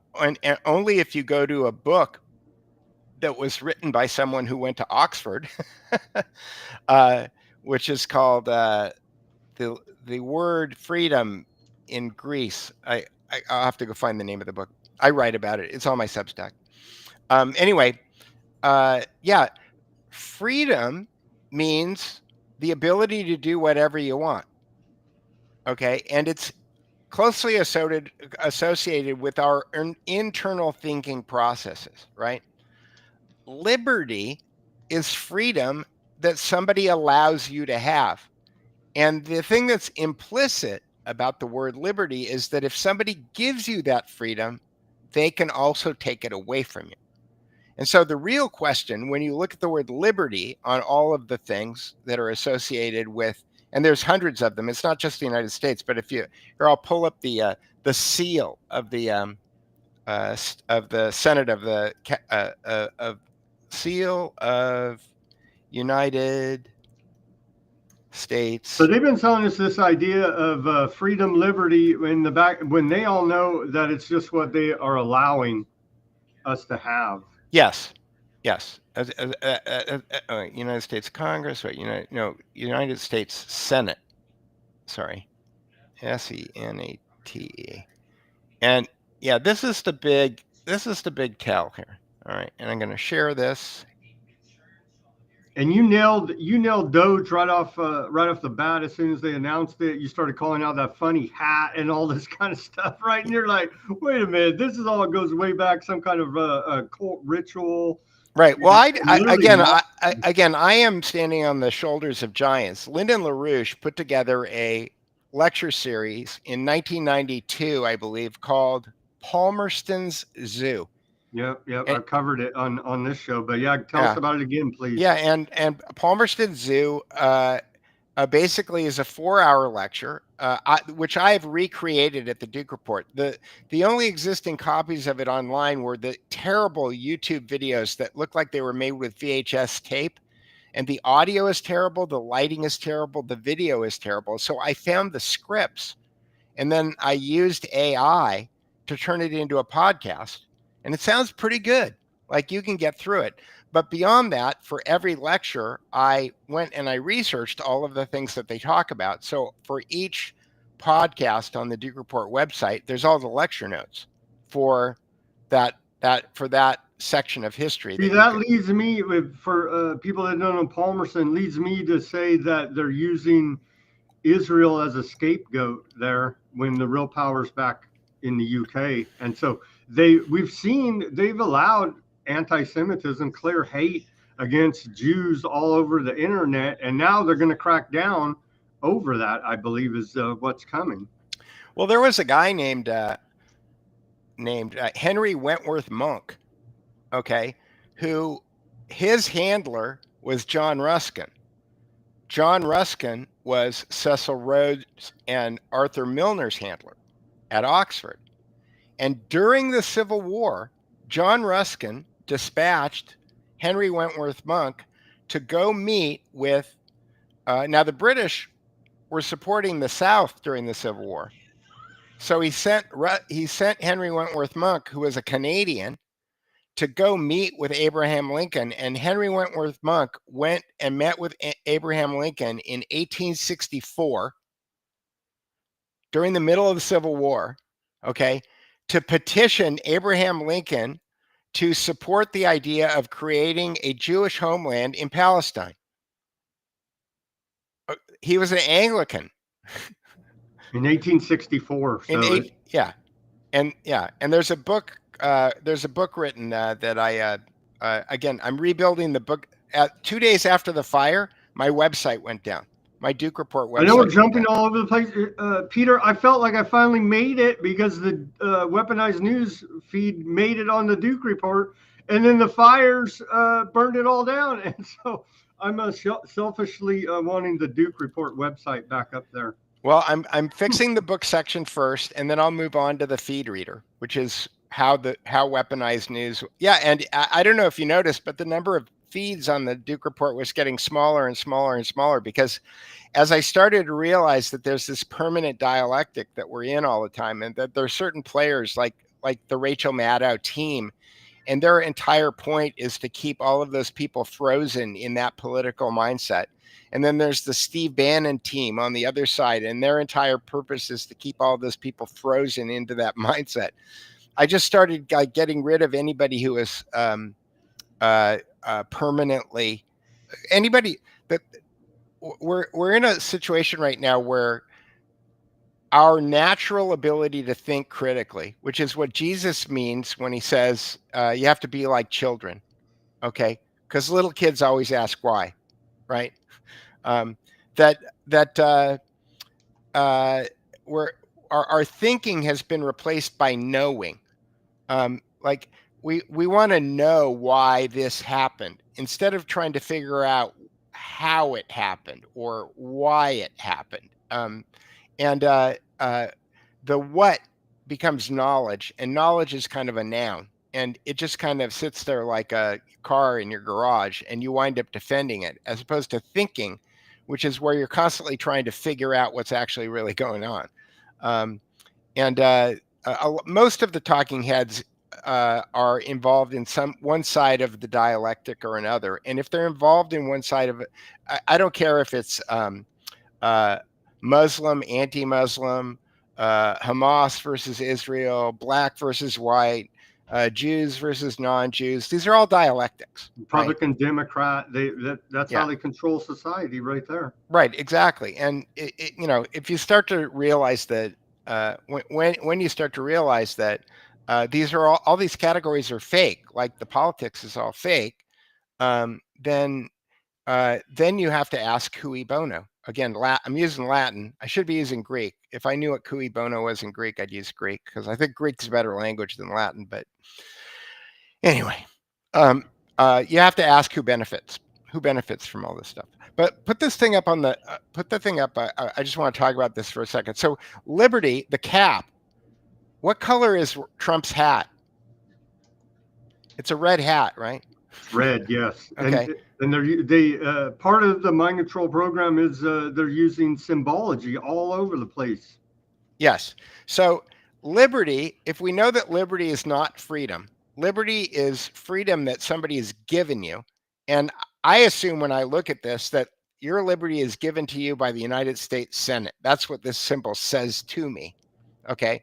only if you go to a book that was written by someone who went to Oxford, which is called the word freedom in Greece. I'll have to go find the name of the book. I write about it. It's on my Substack. Anyway, freedom means the ability to do whatever you want. Okay, and it's closely associated with our internal thinking processes, right? Liberty is freedom that somebody allows you to have. And the thing that's implicit about the word liberty is that if somebody gives you that freedom, they can also take it away from you. And so the real question, when you look at the word liberty on all of the things that are associated with, and there's hundreds of them, it's not just the United States, but here I'll pull up the seal of the Senate of the seal of United States. So they've been selling us this idea of freedom, liberty in the back, when they all know that it's just what they are allowing us to have. Yes. United States Congress, right? United States Senate. Sorry, Senate. And yeah, this is the big tell here. All right, and I'm going to share this. And you nailed Doge right off the bat. As soon as they announced it, you started calling out that funny hat and all this kind of stuff, right? And you're like, wait a minute, this is all goes way back, some kind of a cult ritual. Right. Well, I am standing on the shoulders of giants. Lyndon LaRouche put together a lecture series in 1992, I believe, called Palmerston's Zoo. Yep. And- I covered it on this show, but yeah, tell us about it again, please. Yeah, and Palmerston Zoo basically is a 4-hour lecture, which I have recreated at the Duke Report. The only existing copies of it online were the terrible YouTube videos that look like they were made with VHS tape, and the audio is terrible, the lighting is terrible, the video is terrible. So I found the scripts, and then I used AI to turn it into a podcast, and it sounds pretty good. Like, you can get through it. But beyond that, for every lecture, I went and I researched all of the things that they talk about. So for each podcast on the Duke Report website, there's all the lecture notes for that section of history. See, that leads me, for people that don't know Palmerston, leads me to say that they're using Israel as a scapegoat there when the real power's back in the UK. And so they've allowed anti-Semitism, clear hate against Jews all over the internet, and now they're going to crack down over that, I believe, is what's coming. Well, there was a guy named Henry Wentworth Monk, okay, who his handler was John Ruskin. John Ruskin was Cecil Rhodes and Arthur Milner's handler at Oxford. And during the Civil War, John Ruskin dispatched Henry Wentworth Monk to go meet with, now the British were supporting the South during the Civil War. So he sent Henry Wentworth Monk, who was a Canadian, to go meet with Abraham Lincoln. And Henry Wentworth Monk went and met with Abraham Lincoln in 1864 during the middle of the Civil War, okay, to petition Abraham Lincoln to support the idea of creating a Jewish homeland in Palestine. He was an Anglican. In 1864. So and there's a book written that I again, I'm rebuilding the book. 2 days after the fire, my website went down. My Duke Report website. I know we're jumping all over the place. Peter, I felt like I finally made it because the Weaponized News feed made it on the Duke Report, and then the fires burned it all down. And so I'm selfishly wanting the Duke Report website back up there. Well, I'm fixing the book section first, and then I'll move on to the feed reader, which is how Weaponized News. Yeah, and I don't know if you noticed, but the number of feeds on the Duke Report was getting smaller and smaller and smaller, because as I started to realize that there's this permanent dialectic that we're in all the time, and that there are certain players like the Rachel Maddow team, and their entire point is to keep all of those people frozen in that political mindset. And then there's the Steve Bannon team on the other side, and their entire purpose is to keep all those people frozen into that mindset. I just started getting rid of anybody who is permanently, anybody that we're in a situation right now where our natural ability to think critically, which is what Jesus means when he says you have to be like children, okay? Because little kids always ask why, right? Our thinking has been replaced by knowing. Like we want to know why this happened instead of trying to figure out how it happened or why it happened. The what becomes knowledge, and knowledge is kind of a noun, and it just kind of sits there like a car in your garage, and you wind up defending it, as opposed to thinking, which is where you're constantly trying to figure out what's actually really going on. Most of the talking heads are involved in one side of the dialectic or another. And if they're involved in one side of it, I don't care if it's Muslim, anti-Muslim, Hamas versus Israel, black versus white, Jews versus non-Jews. These are all dialectics. Republican, right? Democrat, that's yeah. How they control society right there. Right, exactly. And if you start to realize that, when you start to realize that these are all these categories are fake, like the politics is all fake, then you have to ask cui bono. Again, I'm using Latin. I should be using Greek. If I knew what cui bono was in Greek, I'd use Greek because I think Greek's a better language than Latin. But anyway, you have to ask who benefits from all this stuff. But put this thing up on the put the thing up. I just want to talk about this for a second. So Liberty, the cap. What color is Trump's hat? It's a red hat, right? Red, yes. Okay. And they part of the mind control program is they're using symbology all over the place. Yes. So liberty, if we know that liberty is not freedom, liberty is freedom that somebody has given you. And I assume when I look at this that your liberty is given to you by the United States Senate. That's what this symbol says to me. Okay.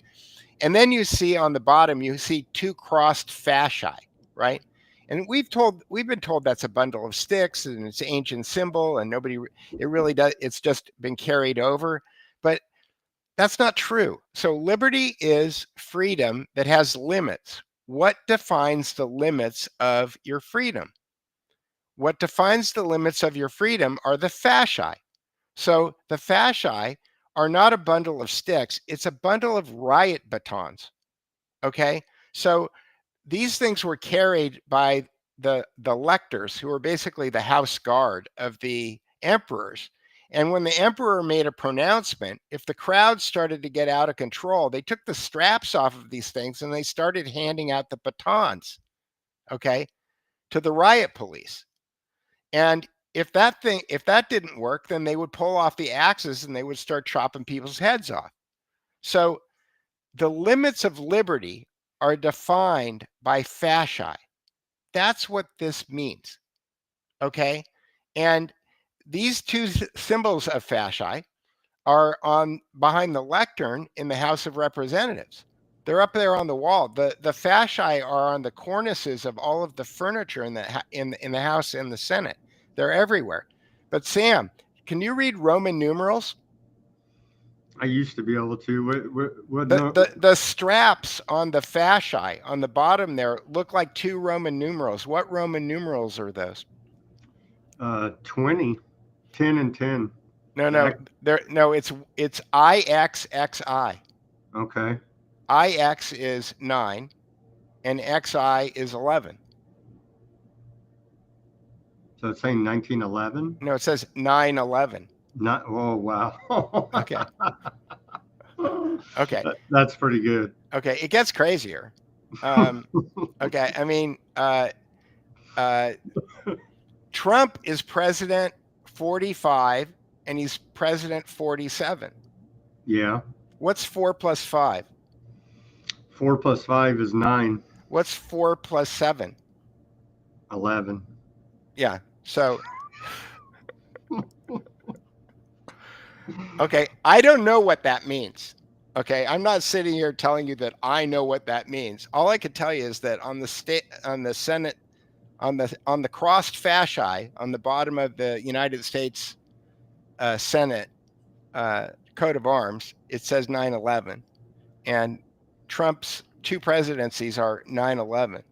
And then you see on the bottom, you see two crossed fasci, right? And we've been told that's a bundle of sticks and it's an ancient symbol and it really does. It's just been carried over, but that's not true. So liberty is freedom that has limits. What defines the limits of your freedom? What defines the limits of your freedom are the fasci. So the fasci are not a bundle of sticks. It's a bundle of riot batons. Okay. So these things were carried by the lectors, who were basically the house guard of the emperors. And when the emperor made a pronouncement, if the crowd started to get out of control, they took the straps off of these things and they started handing out the batons, okay, to the riot police. And if that didn't work, then they would pull off the axes and they would start chopping people's heads off. So the limits of liberty are defined by fasci. That's what this means, okay? And these two symbols of fasci are behind the lectern in the House of Representatives. They're up there on the wall. The fasci are on the cornices of all of the furniture in the House and the Senate. They're everywhere. But Sam, can you read Roman numerals? I used to be able to. The straps on the fasci on the bottom there look like two Roman numerals. What Roman numerals are those? 20, 10 and 10. No, it's IXXI. Okay. IX is 9 and XI is 11. So it's saying 1911? No, it says 9/11. Not. Oh, wow. Okay. Okay. That's pretty good. Okay, it gets crazier. Okay, I mean, Trump is president 45 and he's president 47. Yeah. What's 4 plus 5? 4 plus 5 is 9. What's 4 plus 7? 11. Yeah. So, okay, I don't know what that means. Okay, I'm not sitting here telling you that I know what that means. All I can tell you is that on the Senate, on the crossed fasci on the bottom of the United States Senate coat of arms, it says 9/11, and Trump's two presidencies are 9/11.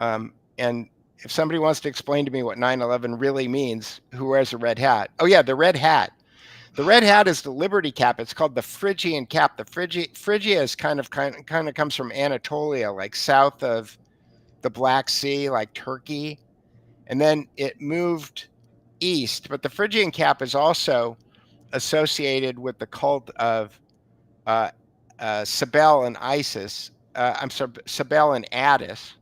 And if somebody wants to explain to me what 9/11 really means, who wears a red hat? Oh yeah, the red hat. The red hat is the Liberty cap. It's called the Phrygian cap. The Phrygia is kind of comes from Anatolia, like south of the Black Sea, like Turkey. And then it moved east. But the Phrygian cap is also associated with the cult of Cybele and Isis. Cybele and Addis.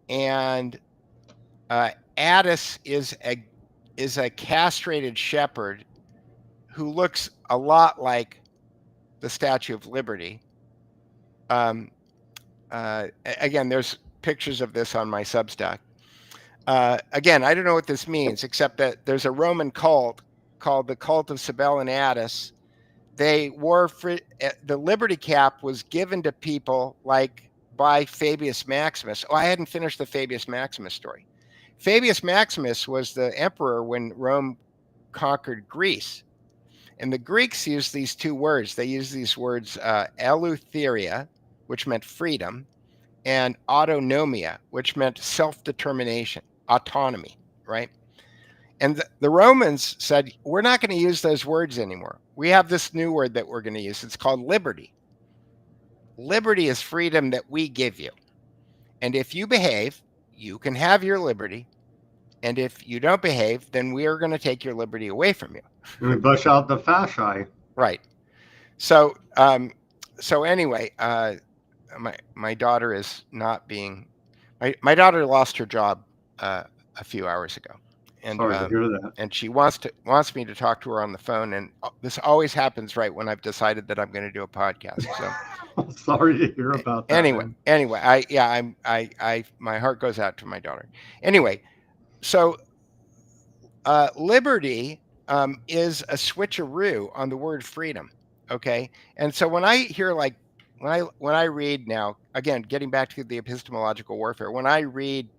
And Addis is a castrated shepherd who looks a lot like the Statue of Liberty. Again, there's pictures of this on my Substack. Again, I don't know what this means, except that there's a Roman cult called the cult of Cybele and Addis. They wore the Liberty cap was given to people like by Fabius Maximus. Oh, I hadn't finished the Fabius Maximus story. Fabius Maximus was the emperor when Rome conquered Greece. And the Greeks used these two words. They used these words eleutheria, which meant freedom, and autonomia, which meant self-determination, autonomy, right? And the Romans said, we're not going to use those words anymore. We have this new word that we're going to use. It's called liberty. Liberty is freedom that we give you. And if you behave, you can have your liberty. And if you don't behave, then we are going to take your liberty away from you. And we bush out the fasci. Right. So, anyway, my daughter is not being. My daughter lost her job a few hours ago, and Sorry to hear that. and she wants me to talk to her on the phone. And this always happens right when I've decided that I'm going to do a podcast. So sorry to hear about that. Anyway, my heart goes out to my daughter. Anyway, so liberty is a switcheroo on the word freedom. Okay, and so when I hear when I read now, again, getting back to the epistemological warfare, when I read,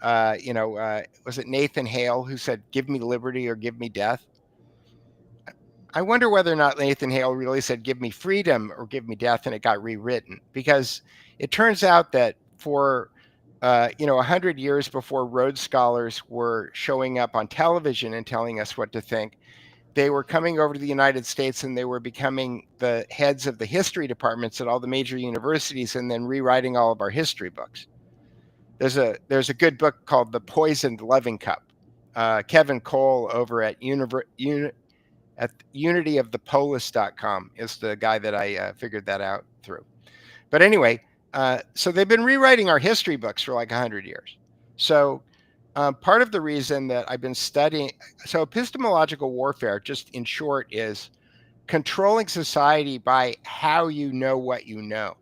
was it Nathan Hale who said, "Give me liberty or give me death"? I wonder whether or not Nathan Hale really said, "Give me freedom or give me death," and it got rewritten, because it turns out that for 100 years before Rhodes Scholars were showing up on television and telling us what to think, they were coming over to the United States and they were becoming the heads of the history departments at all the major universities and then rewriting all of our history books. There's a good book called The Poisoned Loving Cup. Kevin Cole over at unityofthepolis.com is the guy that I figured that out through. But anyway, so they've been rewriting our history books for like 100 years. So part of the reason that I've been studying, so epistemological warfare, just in short, is controlling society by how you know what you know.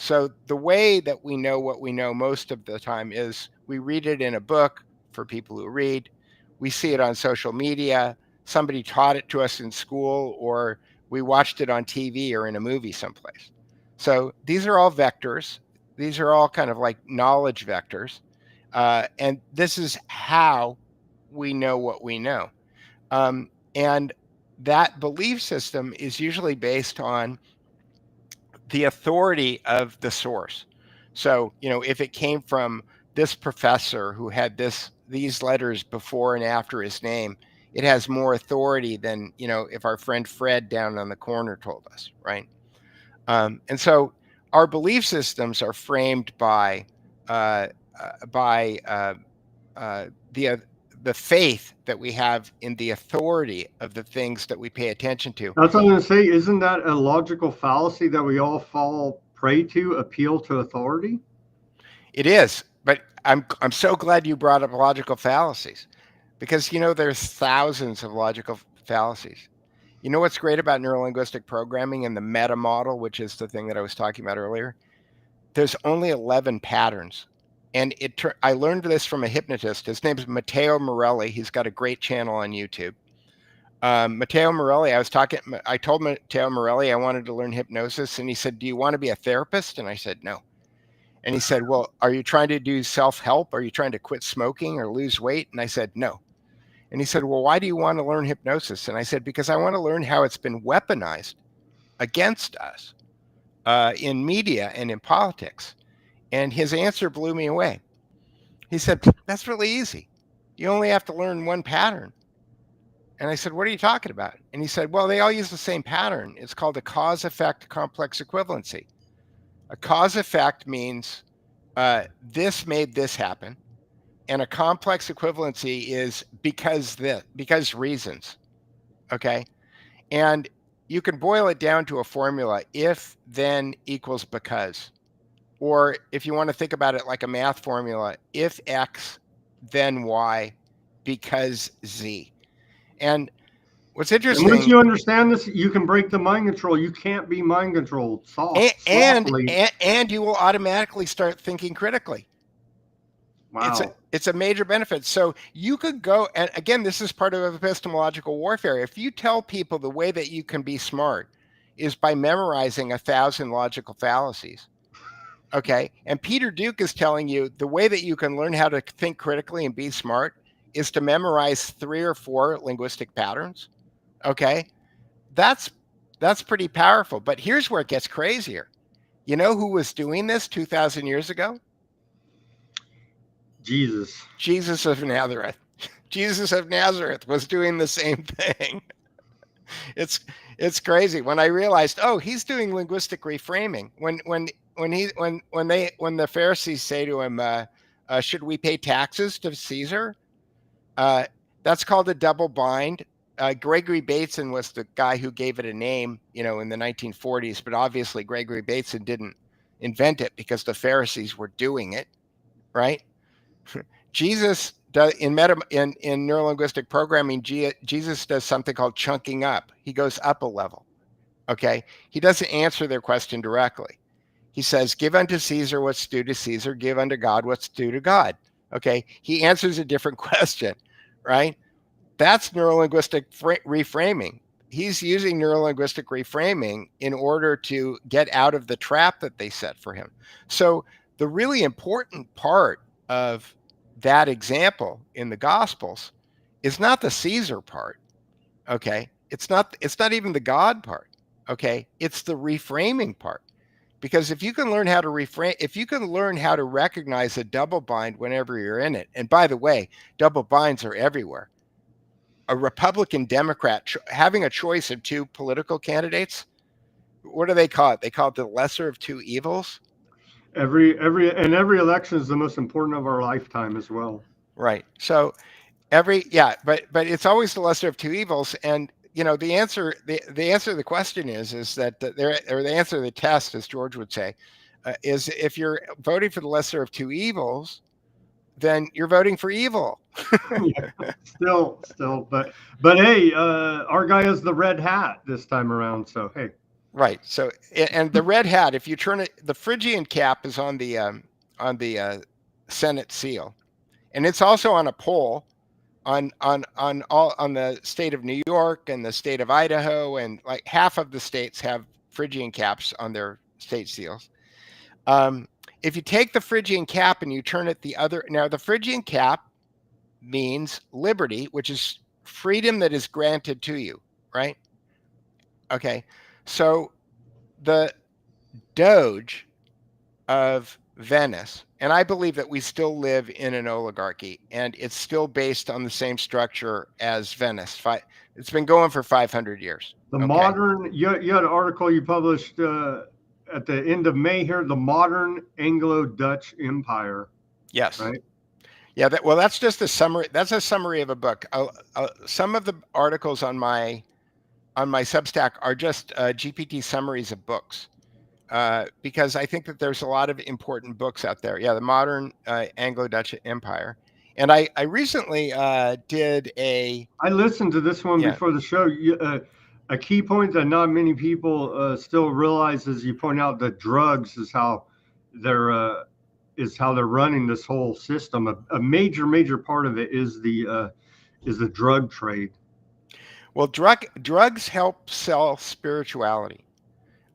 So the way that we know what we know most of the time is we read it in a book for people who read. We see it on social media. Somebody taught it to us in school, or we watched it on TV or in a movie someplace. So these are all vectors. These are all kind of like knowledge vectors. And this is how we know what we know. And that belief system is usually based on the authority of the source. So, if it came from this professor who had these letters before and after his name, it has more authority than, if our friend Fred down on the corner told us, right? And so our belief systems are framed by the faith that we have in the authority of the things that we pay attention to. That's what I'm going to say. Isn't that a logical fallacy that we all fall prey to, appeal to authority? It is, but I'm so glad you brought up logical fallacies, because there's thousands of logical fallacies. You know what's great about neurolinguistic programming and the meta model, which is the thing that I was talking about earlier? There's only 11 patterns. And I learned this from a hypnotist. His name is Matteo Morelli. He's got a great channel on YouTube. Matteo Morelli, I told Matteo Morelli I wanted to learn hypnosis, and he said, "Do you want to be a therapist?" And I said, "No." And he said, "Well, are you trying to do self-help? Are you trying to quit smoking or lose weight?" And I said, "No." And he said, "Well, why do you want to learn hypnosis?" And I said, "Because I want to learn how it's been weaponized against us in media and in politics." And his answer blew me away. He said, "That's really easy. You only have to learn one pattern." And I said, "What are you talking about?" And he said, "Well, they all use the same pattern. It's called a cause-effect complex equivalency. A cause-effect means this made this happen. And a complex equivalency is because reasons, okay? And you can boil it down to a formula: if, then equals because. Or if you want to think about it like a math formula, if X, then Y, because Z. And what's interesting... And once you understand this, you can break the mind control. You can't be mind controlled. And you will automatically start thinking critically. Wow. It's a major benefit. So you could go, and again, this is part of epistemological warfare. If you tell people the way that you can be smart is by memorizing 1,000 logical fallacies, okay, and Peter Duke is telling you the way that you can learn how to think critically and be smart is to memorize 3 or 4 linguistic patterns, okay, that's pretty powerful. But here's where it gets crazier. You know who was doing this 2,000 years ago? Jesus of Nazareth. Jesus of Nazareth was doing the same thing. It's crazy when I realized, oh, he's doing linguistic reframing. When the Pharisees say to him, should we pay taxes to Caesar? That's called a double bind. Gregory Bateson was the guy who gave it a name, in the 1940s, but obviously Gregory Bateson didn't invent it because the Pharisees were doing it, right? Jesus does in neurolinguistic programming. Jesus does something called chunking up. He goes up a level. Okay, he doesn't answer their question directly. He says, "Give unto Caesar what's due to Caesar. Give unto God what's due to God." Okay, he answers a different question, right? That's neurolinguistic reframing. He's using neurolinguistic reframing in order to get out of the trap that they set for him. So the really important part of that example in the Gospels is not the Caesar part. Okay, it's not even the God part. Okay, it's the reframing part. Because if you can learn how to reframe, if you can learn how to recognize a double bind whenever you're in it, and by the way, double binds are everywhere. A Republican Democrat having a choice of two political candidates, what do they call it? They call it the lesser of two evils. Every election is the most important of our lifetime as well. Right. So but it's always the lesser of two evils. And the answer to the question is that the answer to the test, as George would say, is if you're voting for the lesser of two evils, then you're voting for evil. Yeah, still, but hey, our guy has the red hat this time around. So hey, right. So and the red hat, if you turn it, the Phrygian cap is on the Senate seal, and it's also on a pole on the state of New York and the state of Idaho, and like half of the states have Phrygian caps on their state seals. If you take the Phrygian cap and you turn it now the Phrygian cap means liberty, which is freedom that is granted to you, right? Okay, so the Doge of Venice, and I believe that we still live in an oligarchy, and it's still based on the same structure as Venice. It's been going for 500 years. The modern, you had an article you published at the end of May here, the modern Anglo-Dutch Empire. Yes. Right. Yeah. That's just a summary. That's a summary of a book. Some of the articles on my Substack are just GPT summaries of books. Because I think that there's a lot of important books out there. Yeah, the modern Anglo-Dutch Empire. And I recently did I listened to this one before the show. A key point that not many people still realize, as you point out, that drugs is how they're running this whole system. A major part of it is the drug trade. Well, drugs help sell spirituality.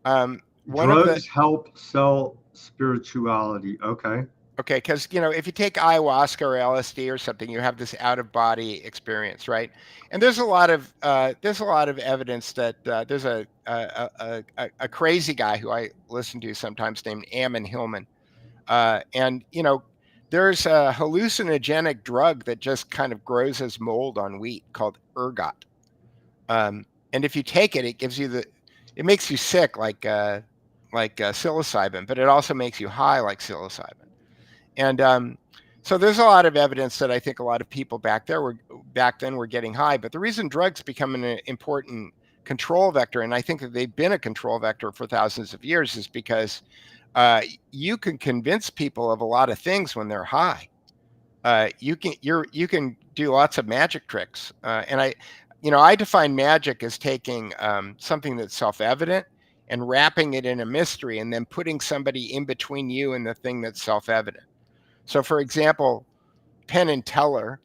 Drugs help sell spirituality. Okay. Okay, because if you take ayahuasca or LSD or something, you have this out-of-body experience, right? And there's a lot of evidence that there's a crazy guy who I listen to sometimes named Ammon Hillman, and there's a hallucinogenic drug that just kind of grows as mold on wheat called ergot, and if you take it, it gives you it makes you sick like psilocybin, but it also makes you high like psilocybin. And so there's a lot of evidence that I think a lot of people back then were getting high. But the reason drugs become an important control vector, and I think that they've been a control vector for thousands of years, is because you can convince people of a lot of things when they're high. You can do lots of magic tricks, and I define magic as taking something that's self-evident and wrapping it in a mystery, and then putting somebody in between you and the thing that's self-evident. So, for example, Penn and Teller,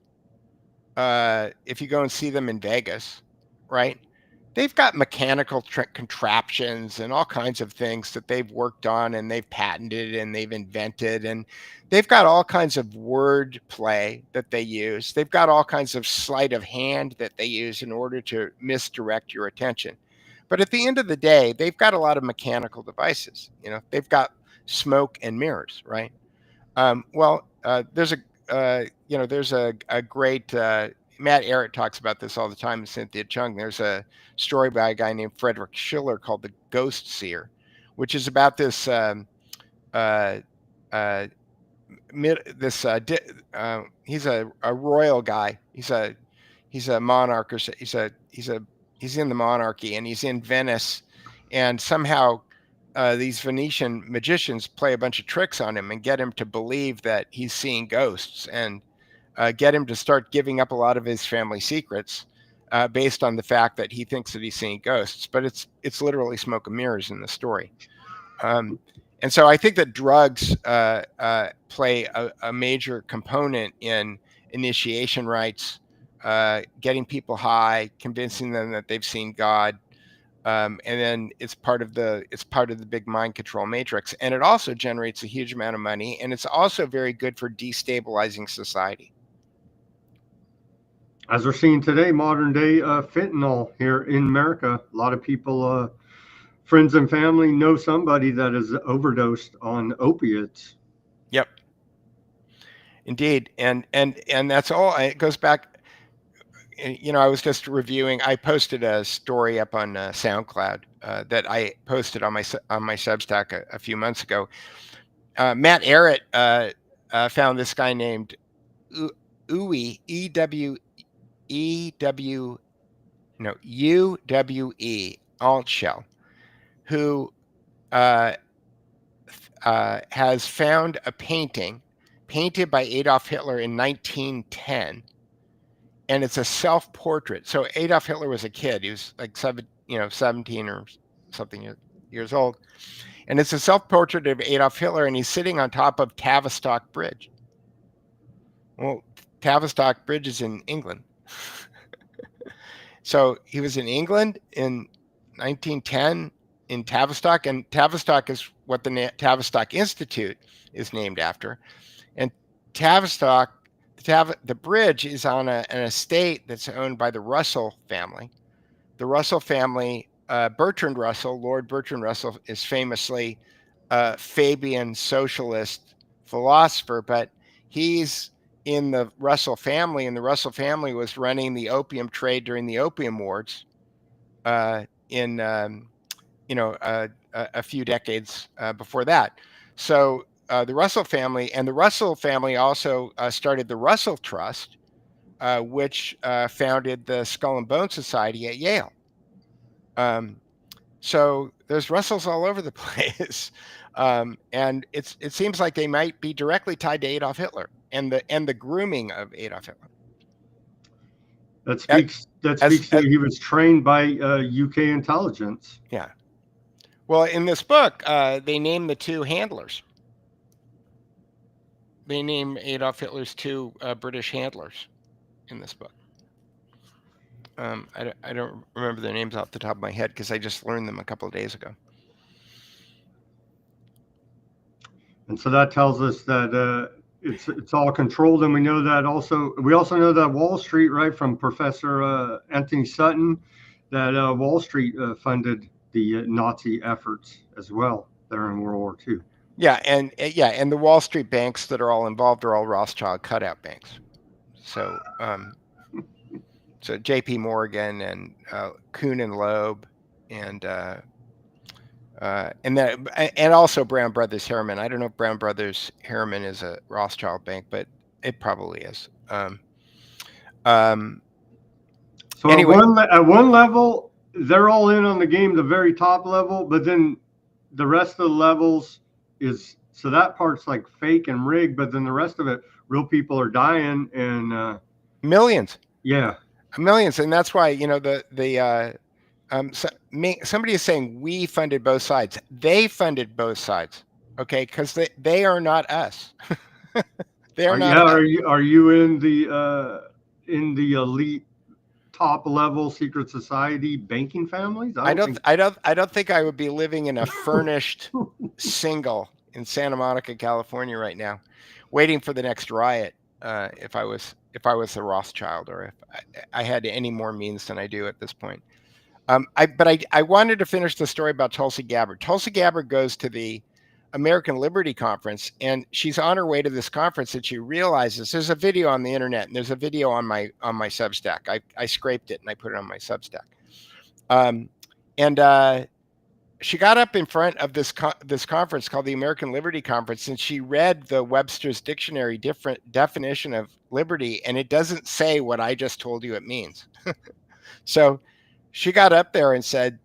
if you go and see them in Vegas, right? They've got mechanical contraptions and all kinds of things that they've worked on and they've patented and they've invented, and they've got all kinds of word play that they use. They've got all kinds of sleight of hand that they use in order to misdirect your attention. But at the end of the day, they've got a lot of mechanical devices. They've got smoke and mirrors, right? There's there's a great Matt Ehret talks about this all the time, and Cynthia Chung. There's a story by a guy named Frederick Schiller called The Ghost Seer, which is about this he's a royal guy. He's a monarch, or he's in the monarchy, and he's in Venice, and somehow these Venetian magicians play a bunch of tricks on him and get him to believe that he's seeing ghosts, and get him to start giving up a lot of his family secrets based on the fact that he thinks that he's seeing ghosts. But it's literally smoke and mirrors in the story. And so I think that drugs play a major component in initiation rites, getting people high, convincing them that they've seen God, and then it's part of the big mind control matrix. And it also generates a huge amount of money, and it's also very good for destabilizing society. As we're seeing today, modern day fentanyl here in America, a lot of people, friends and family, know somebody that is overdosed on opiates. Yep, indeed, and that's all. It goes back. I was just reviewing. I posted a story up on SoundCloud that I posted on my Substack a few months ago. Matt Ehret found this guy named Uwe UWE Altshell, who has found a painting painted by Adolf Hitler in 1910, and it's a self-portrait. So Adolf Hitler was a kid; he was like 17 or something years old, and it's a self-portrait of Adolf Hitler, and he's sitting on top of Tavistock Bridge. Well, Tavistock Bridge is in England. So he was in England in 1910 in Tavistock, and Tavistock is what the Tavistock Institute is named after. And Tavistock, the bridge is on an estate that's owned by the Russell family. The Russell family, Bertrand Russell, Lord Bertrand Russell, is famously a Fabian socialist philosopher, but he's in the Russell family, and the Russell family was running the opium trade during the Opium Wars a few decades before that. So the Russell family also started the Russell Trust, which founded the Skull and Bone Society at Yale. So there's Russells all over the place, and it seems like they might be directly tied to Adolf Hitler and the grooming of Adolf Hitler. That speaks that he was trained by UK intelligence. Yeah. Well, in this book, they name the two handlers. They name Adolf Hitler's two British handlers in this book. I don't remember their names off the top of my head because I just learned them a couple of days ago. And so that tells us that it's all controlled, and we know that also. We also know that Wall Street, right, from Professor Anthony Sutton, that Wall Street funded the Nazi efforts as well there in World War II. Yeah, and the Wall Street banks that are all involved are all Rothschild cutout banks. So, so J.P. Morgan and Kuhn and Loeb and also Brown Brothers Harriman. I don't know if Brown Brothers Harriman is a Rothschild bank, but it probably is. So anyway, at one level, they're all in on the game, the very top level, but then the rest of the levels so that part's like fake and rigged, but then the rest of it, real people are dying and millions. Yeah, millions, and that's why somebody is saying we funded both sides. They funded both sides, okay? Because they are not us. They are not. Yeah, are you in the elite top level secret society banking families? I don't think I would be living in a furnished single in Santa Monica, California right now, waiting for the next riot. If I was a Rothschild, or if I had any more means than I do at this point. I wanted to finish the story about Tulsi Gabbard. Tulsi Gabbard goes to the American Liberty Conference, and she's on her way to this conference, and she realizes there's a video on the internet, and there's a video on my Substack. I scraped it and I put it on my Substack. She got up in front of this conference called the American Liberty Conference, and she read the Webster's Dictionary definition of liberty, and it doesn't say what I just told you it means. So she got up there and said,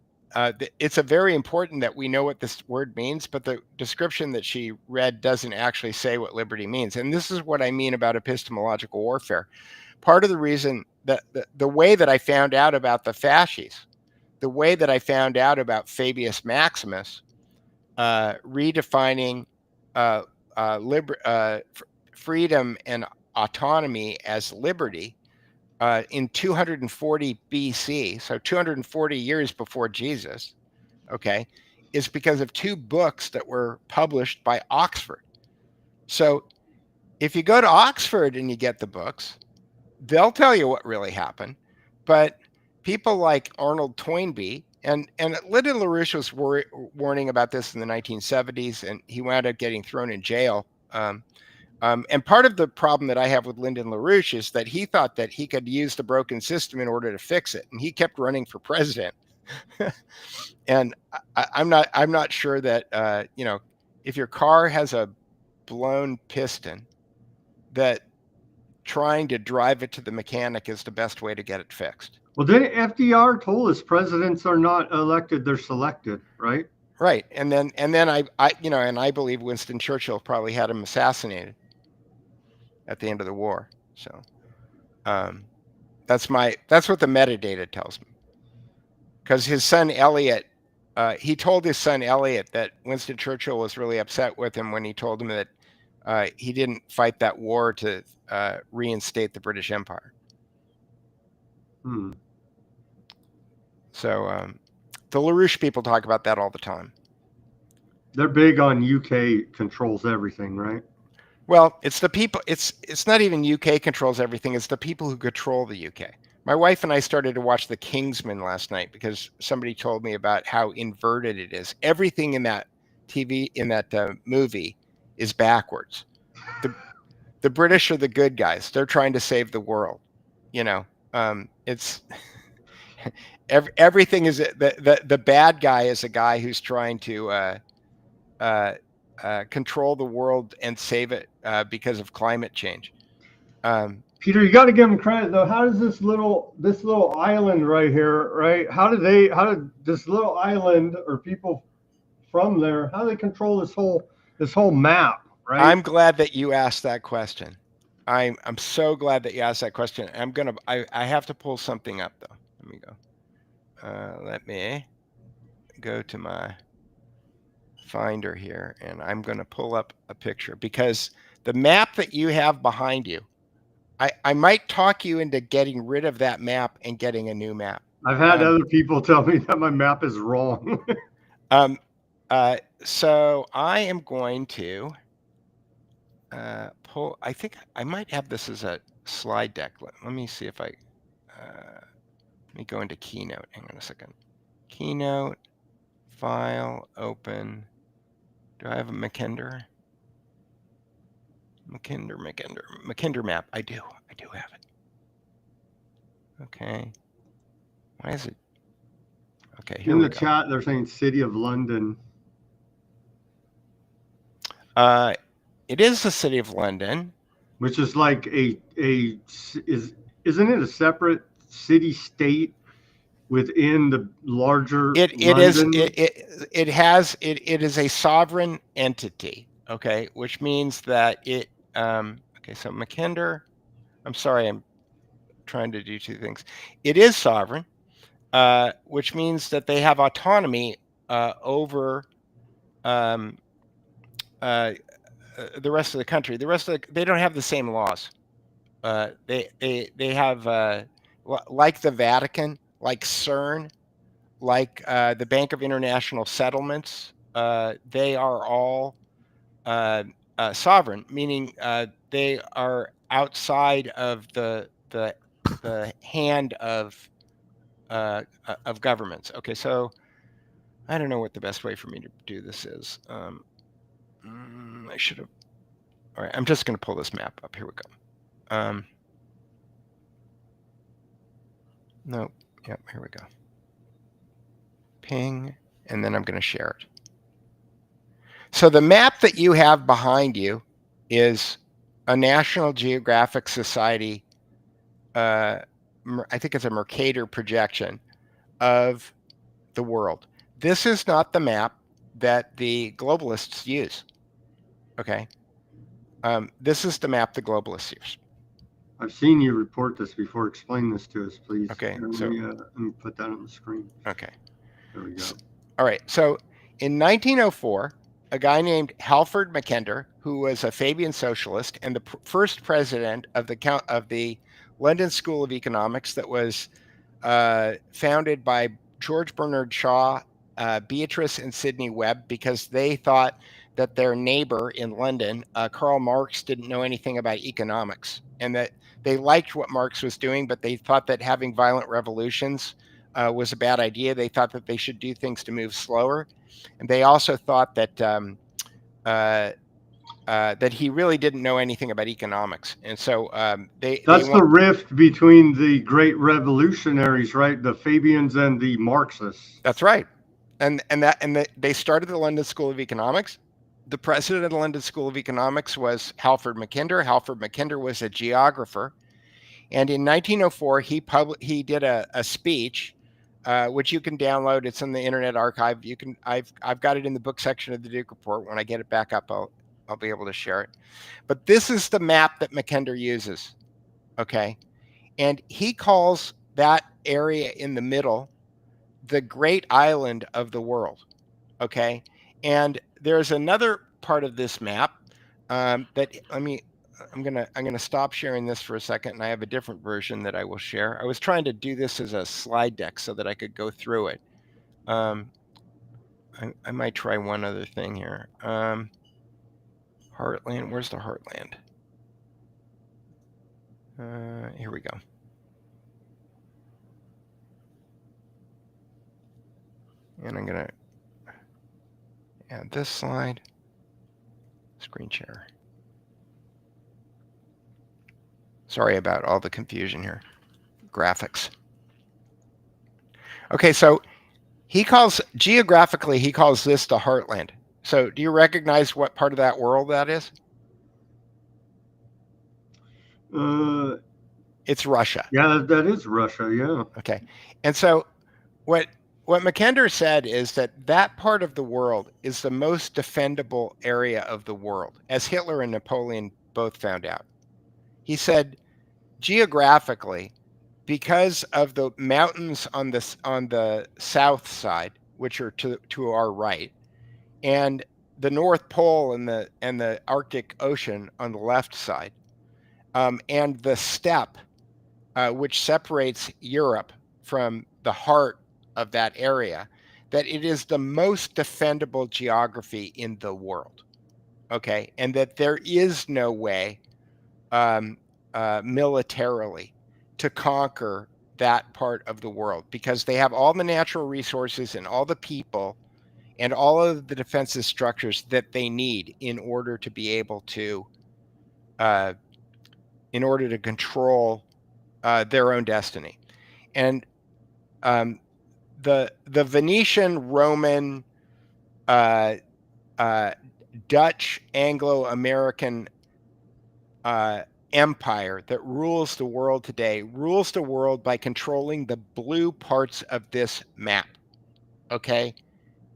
it's a very important that we know what this word means, but the description that she read doesn't actually say what liberty means. And this is what I mean about epistemological warfare. Part of the reason that the way that I found out about the fasces, the way that I found out about Fabius Maximus redefining freedom and autonomy as liberty in 240 BC, so 240 years before Jesus, okay, is because of two books that were published by Oxford. So if you go to Oxford and you get the books, they'll tell you what really happened. But people like Arnold Toynbee, and Lyndon LaRouche was warning about this in the 1970s, and he wound up getting thrown in jail. And part of the problem that I have with Lyndon LaRouche is that he thought that he could use the broken system in order to fix it, and he kept running for president. And I'm not sure that if your car has a blown piston, that trying to drive it to the mechanic is the best way to get it fixed. Well, then FDR told us presidents are not elected; they're selected, right? Right, and then I believe Winston Churchill probably had him assassinated at the end of the war. So that's what the metadata tells me. Because his son Eliot, he told his son Eliot that Winston Churchill was really upset with him when he told him that he didn't fight that war to reinstate the British Empire. So the LaRouche people talk about that all the time. They're big on UK controls everything, right? Well, it's the people. It's not even UK controls everything. It's the people who control the UK. My wife and I started to watch The Kingsman last night because somebody told me about how inverted it is. Everything in that movie is backwards. The British are the good guys. They're trying to save the world. It's everything is the bad guy is a guy who's trying to control the world and save it because of climate change. Peter, you got to give them credit though. How does this little island right here, right? How did this little island or people from there? How do they control this whole map? Right? I'm glad that you asked that question. I'm so glad that you asked that question. I have to pull something up though. Let me go. Let me go to my Finder here, and I'm going to pull up a picture because the map that you have behind you, I might talk you into getting rid of that map and getting a new map. I've had other people tell me that my map is wrong. So I am going to pull. I think I might have this as a slide deck. Let me see if I. Let me go into Keynote. Hang on a second. Keynote, file, open. Do I have a Mackinder? Mackinder map. I do have it. Okay. Why is it? Okay, here in we the go. chat, they're saying City of London. It is the City of London, which is like isn't it a separate city state within the larger London? It is a sovereign entity, okay, which means that it okay, so Mackinder, I'm sorry, I'm trying to do two things. It is sovereign, which means that they have autonomy over the rest of the country. They don't have the same laws. They have like the Vatican, like CERN, like the Bank of International Settlements. They are all sovereign, meaning they are outside of the hand of governments. Okay, so I don't know what the best way for me to do this is. I should have. All right, I'm just going to pull this map up. Here we go. No, yep, here we go. Ping, and then I'm going to share it. So the map that you have behind you is a National Geographic Society, I think it's a Mercator projection of the world. This is not the map that the globalists use, okay? This is the map the globalists use. I've seen you report this before. Explain this to us, please. Okay, Let me put that on the screen. Okay. There we go. All right, so in 1904, a guy named Halford Mackinder, who was a Fabian socialist and the first president of the London School of Economics that was founded by George Bernard Shaw, Beatrice and Sidney Webb, because they thought that their neighbor in London, Karl Marx, didn't know anything about economics, and that they liked what Marx was doing, but they thought that having violent revolutions was a bad idea. They thought that they should do things to move slower, and they also thought that that he really didn't know anything about economics, and so that's the rift between the great revolutionaries, right? The Fabians and the Marxists. That's right, and they started the London School of Economics. The president of the London School of Economics was Halford Mackinder. Halford Mackinder was a geographer, and in 1904 he did a speech, which you can download. It's in the Internet Archive. I've got it in the book section of the Duke Report. When I get it back up, I'll be able to share it. But this is the map that Mackinder uses, okay? And he calls that area in the middle the Great Island of the world, okay? And there's another part of this map that I'm gonna stop sharing this for a second, and I have a different version that I will share. I was trying to do this as a slide deck so that I could go through it. I might try one other thing here. Heartland, where's the Heartland? Here we go. And I'm gonna add this slide, screen share. Sorry about all the confusion here. Graphics. Okay, so geographically, he calls this the Heartland. So do you recognize what part of that world that is? It's Russia. Yeah, that is Russia, yeah. Okay. And so what Mackinder said is that part of the world is the most defendable area of the world, as Hitler and Napoleon both found out. He said, geographically, because of the mountains on the south side, which are to our right, and the North Pole and the Arctic Ocean on the left side, and the steppe, which separates Europe from the heart of that area, that it is the most defendable geography in the world, okay? And that there is no way militarily to conquer that part of the world, because they have all the natural resources and all the people and all of the defensive structures that they need in order to be able to control their own destiny. And the Venetian, Roman, Dutch, Anglo-American empire that rules the world today rules the world by controlling the blue parts of this map, okay?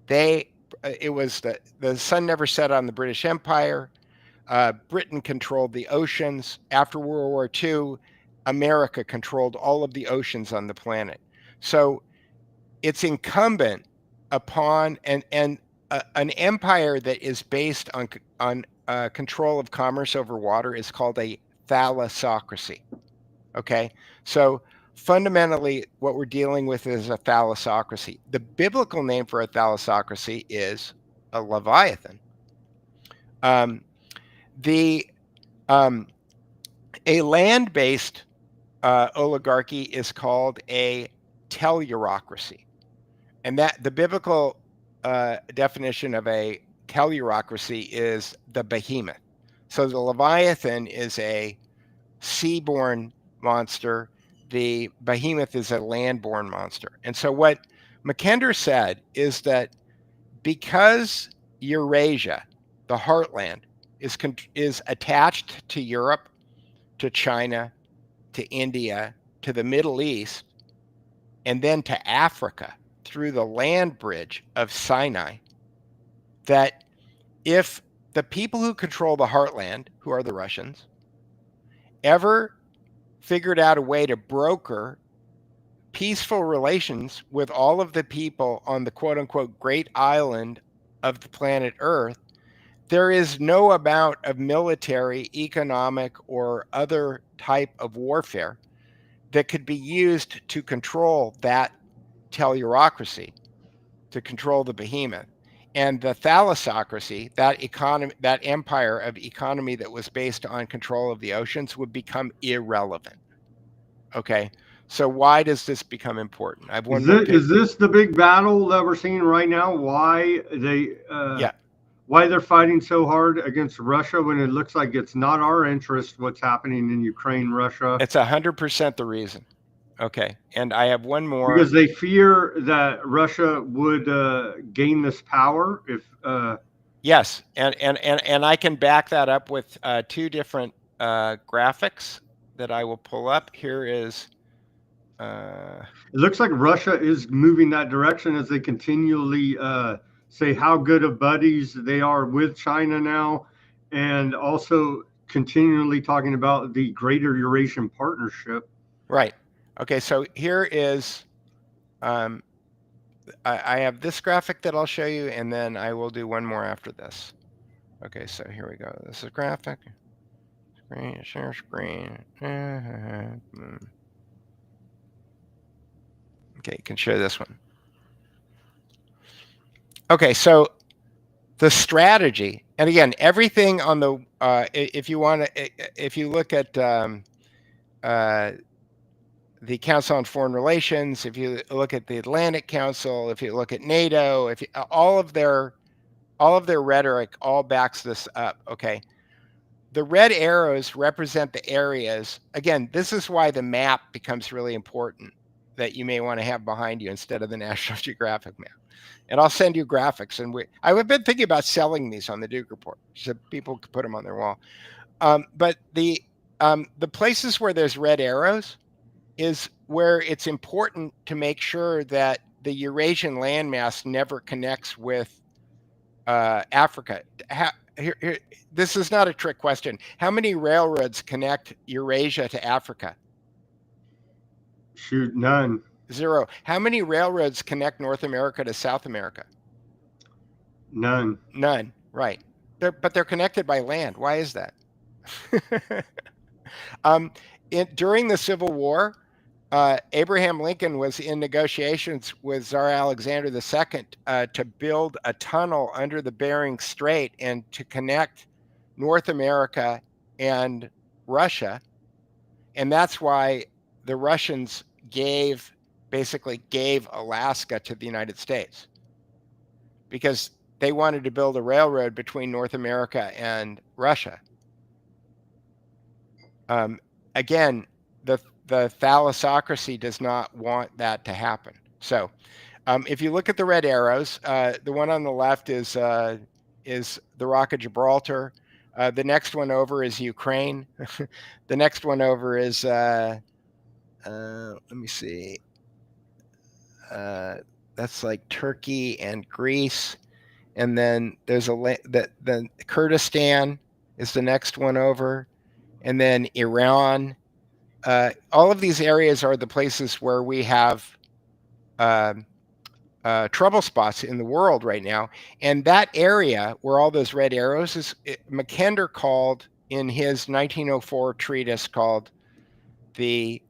It was the sun never set on the British Empire. Britain controlled the oceans. After World War II, America controlled all of the oceans on the planet. So it's incumbent upon an empire that is based on control of commerce over water is called a thalassocracy. Okay, so fundamentally, what we're dealing with is a thalassocracy. The biblical name for a thalassocracy is a leviathan. A land-based oligarchy is called a tellurocracy, and that the biblical definition of a tellurocracy is the behemoth. So the Leviathan is a seaborne monster. The behemoth is a landborne monster. And so what Mackinder said is that because Eurasia, the heartland, is attached to Europe, to China, to India, to the Middle East, and then to Africa through the land bridge of Sinai, that if the people who control the heartland, who are the Russians, ever figured out a way to broker peaceful relations with all of the people on the quote unquote great island of the planet Earth, there is no amount of military, economic, or other type of warfare that could be used to control that tellurocracy, to control the behemoth. And the thalassocracy, that economy, that empire of economy that was based on control of the oceans, would become irrelevant. Okay, so why does this become important? I have one more page. Is this the big battle that we're seeing right now? Why they're fighting so hard against Russia when it looks like it's not our interest what's happening in Ukraine, Russia? It's 100% the reason. Okay, and I have one more. Because they fear that Russia would gain this power if. Yes, and I can back that up with two different graphics that I will pull up. Here is. It looks like Russia is moving that direction as they continually say how good of buddies they are with China now, and also continually talking about the greater Eurasian partnership. Right. Okay, so here is, I have this graphic that I'll show you, and then I will do one more after this. Okay, so here we go. This is graphic. Screen, share screen. Okay, you can share this one. Okay, so the strategy, and again, everything on the, if you look at the Council on Foreign Relations, if you look at the Atlantic Council, if you look at NATO, if you, all of their rhetoric all backs this up. Okay, the red arrows represent the areas. Again, this is why the map becomes really important, that you may want to have behind you instead of the National Geographic map. And I'll send you graphics. And I've been thinking about selling these on the Duke Report so people could put them on their wall. But the places where there's red arrows is where it's important to make sure that the Eurasian landmass never connects with Africa. This is not a trick question. How many railroads connect Eurasia to Africa? Shoot, none. 0. How many railroads connect North America to South America? None. None, right. But they're connected by land. Why is that? During the Civil War, Abraham Lincoln was in negotiations with Tsar Alexander II to build a tunnel under the Bering Strait and to connect North America and Russia. And that's why the Russians basically gave Alaska to the United States, because they wanted to build a railroad between North America and Russia. Again, the thalassocracy does not want that to happen. So if you look at the red arrows, the one on the left is the Rock of Gibraltar. The next one over is Ukraine. The next one over is, let me see. That's like Turkey and Greece. And then there's the Kurdistan is the next one over. And then Iran. All of these areas are the places where we have trouble spots in the world right now. And that area where all those red arrows is, Mackinder called in his 1904 treatise called The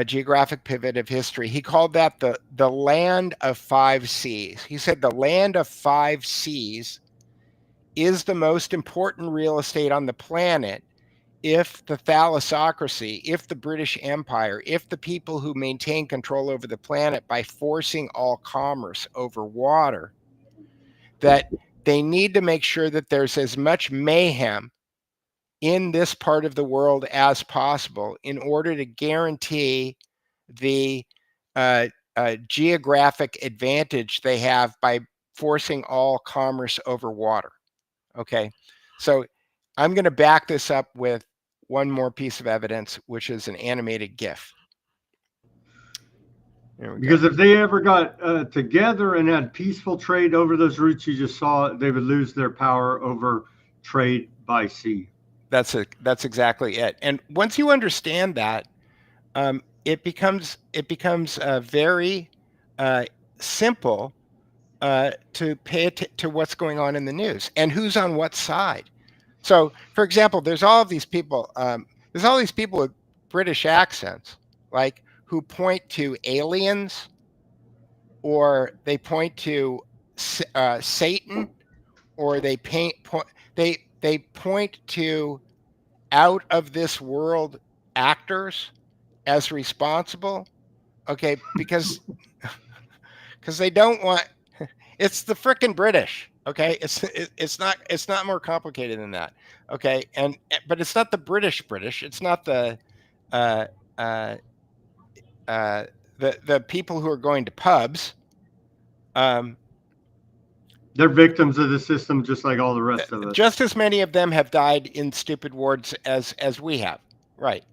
Geographic Pivot of History, he called that the land of 5 seas. He said the land of 5 seas is the most important real estate on the planet if the thalassocracy, if the British Empire, if the people who maintain control over the planet by forcing all commerce over water, that they need to make sure that there's as much mayhem in this part of the world as possible in order to guarantee the geographic advantage they have by forcing all commerce over water. Okay, so I'm going to back this up with one more piece of evidence, which is an animated GIF. There we Because go. if they ever got together and had peaceful trade over those routes you just saw, they would lose their power over trade by sea. That's exactly it. And once you understand that, it becomes very simple to pay to what's going on in the news and who's on what side. So, for example, there's all these people with British accents, like, who point to aliens, or they point to Satan, or they point to out of this world actors as responsible. Okay, because they don't want. It's the frickin' British. Okay, it's not more complicated than that. Okay, but it's not the British. It's not the the people who are going to pubs. They're victims of the system, just like all the rest of us. Just as many of them have died in stupid wards as we have. Right.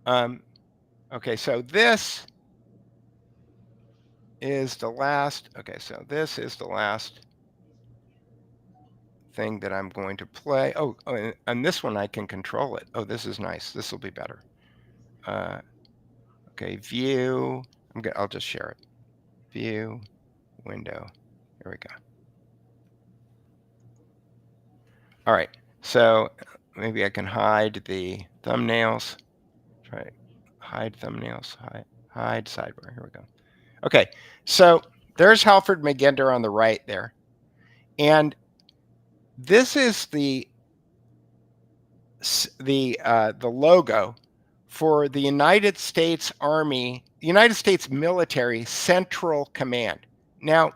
Okay, so this is the last. Okay, so this is the last thing that I'm going to play. Oh, and this one I can control it. Oh, this is nice. This will be better. Okay, view. I'll just share it. View, window. Here we go. All right. So maybe I can hide the thumbnails. Try hide thumbnails. Hide sidebar. Here we go. Okay. So there's Halford Magender on the right there, and this is the logo for the United States Army, the United States Military Central Command. Now,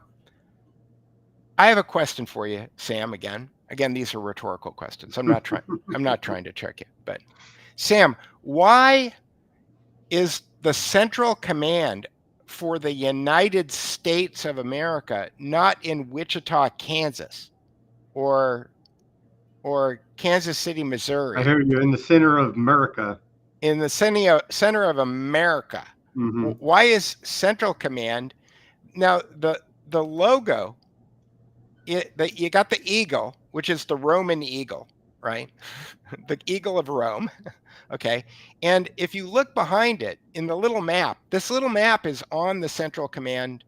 I have a question for you, Sam. Again, these are rhetorical questions. I'm not trying to trick you, but Sam, why is the Central Command for the United States of America not in Wichita, Kansas, or Kansas City, Missouri? I hear you. In the center of America. In the center of America. Mm-hmm. Why is Central Command? Now, the logo, you got the eagle, which is the Roman eagle, right? The eagle of Rome. Okay. And if you look behind it in the little map, this little map is on the Central Command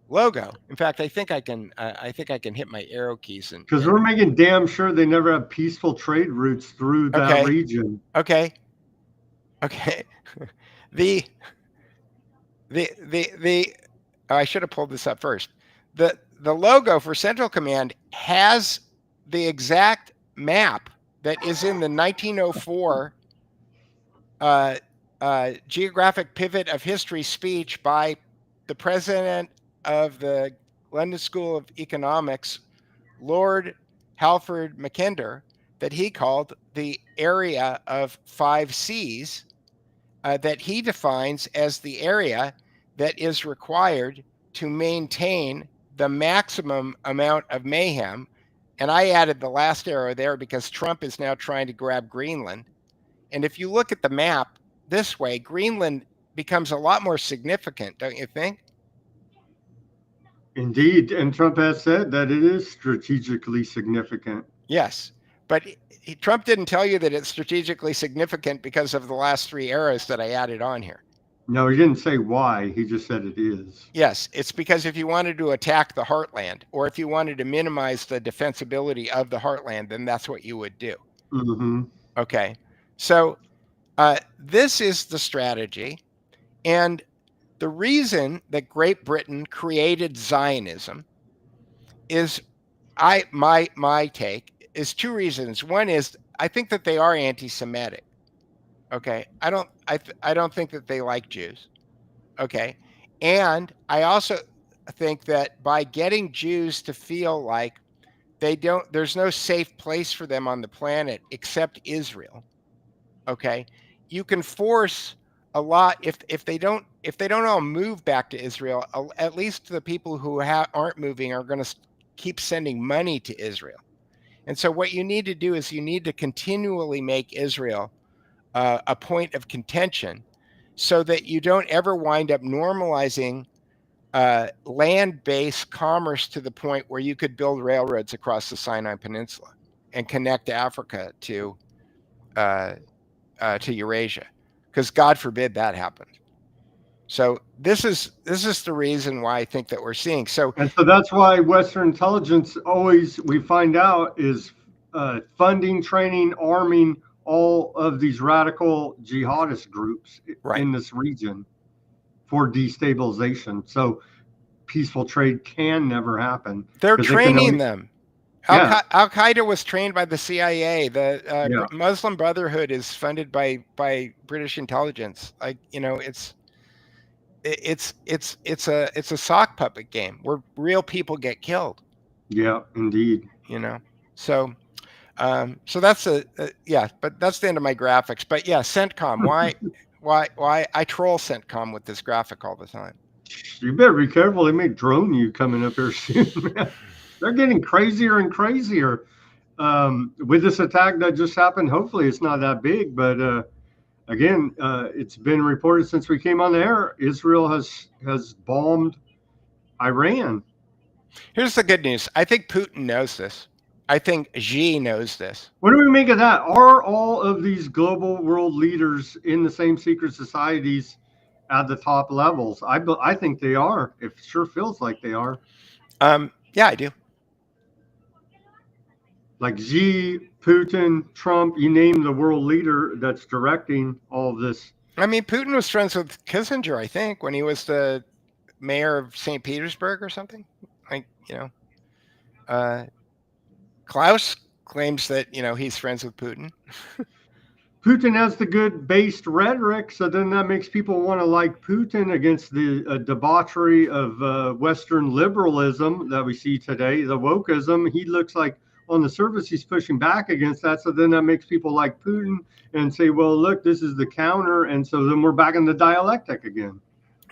logo. In fact, I think I can hit my arrow keys, and because we're making damn sure they never have peaceful trade routes through that region. Okay. The I should have pulled this up first. The logo for Central Command has the exact map that is in the 1904 Geographic Pivot of History speech by the president of the London School of Economics, Lord Halford Mackinder, that he called the area of 5 Cs, that he defines as the area that is required to maintain the maximum amount of mayhem. And I added the last arrow there because Trump is now trying to grab Greenland. And if you look at the map this way, Greenland becomes a lot more significant, don't you think? Indeed. And Trump has said that it is strategically significant. Yes. But Trump didn't tell you that it's strategically significant because of the last 3 arrows that I added on here. No, he didn't say why. He just said it is. Yes, it's because if you wanted to attack the heartland, or if you wanted to minimize the defensibility of the heartland, then that's what you would do. Mm-hmm. Okay, so this is the strategy. And the reason that Great Britain created Zionism is, my take is 2 reasons. One is I think that they are anti-Semitic. Okay, I don't think that they like Jews. Okay, and I also think that by getting Jews to feel like there's no safe place for them on the planet except Israel. Okay. You can force a lot if they don't all move back to Israel, at least the people who aren't moving are going to keep sending money to Israel. And so what you need to do is you need to continually make Israel a point of contention so that you don't ever wind up normalizing land-based commerce to the point where you could build railroads across the Sinai Peninsula and connect Africa to Eurasia, because God forbid that happened. So this is the reason why I think that we're seeing. So that's why Western intelligence always, we find out, is funding, training, arming all of these radical jihadist groups in this region for destabilization. So peaceful trade can never happen. They're training them. Al-Qaeda was trained by the CIA. The Muslim Brotherhood is funded by British intelligence. It's a sock puppet game where real people get killed. Yeah, indeed. So that's but that's the end of my graphics. But yeah, CENTCOM. Why I troll CENTCOM with this graphic all the time. You better be careful. They may drone you coming up here soon, man. They're getting crazier and crazier with this attack that just happened. Hopefully it's not that big, but again, it's been reported since we came on the air, Israel has bombed Iran. Here's the good news. I think Putin knows this. I think Xi knows this. What do we make of that? Are all of these global world leaders in the same secret societies at the top levels? I think they are. It sure feels like they are. Yeah, I do. Like Xi, Putin, Trump, you name the world leader that's directing all of this. I mean, Putin was friends with Kissinger, I think, when he was the mayor of St. Petersburg or something. Klaus claims that, he's friends with Putin. Putin has the good based rhetoric, so then that makes people want to like Putin against the debauchery of Western liberalism that we see today, the wokeism. He looks like on the surface he's pushing back against that, so then that makes people like Putin and say, well, look, this is the counter, and so then we're back in the dialectic again.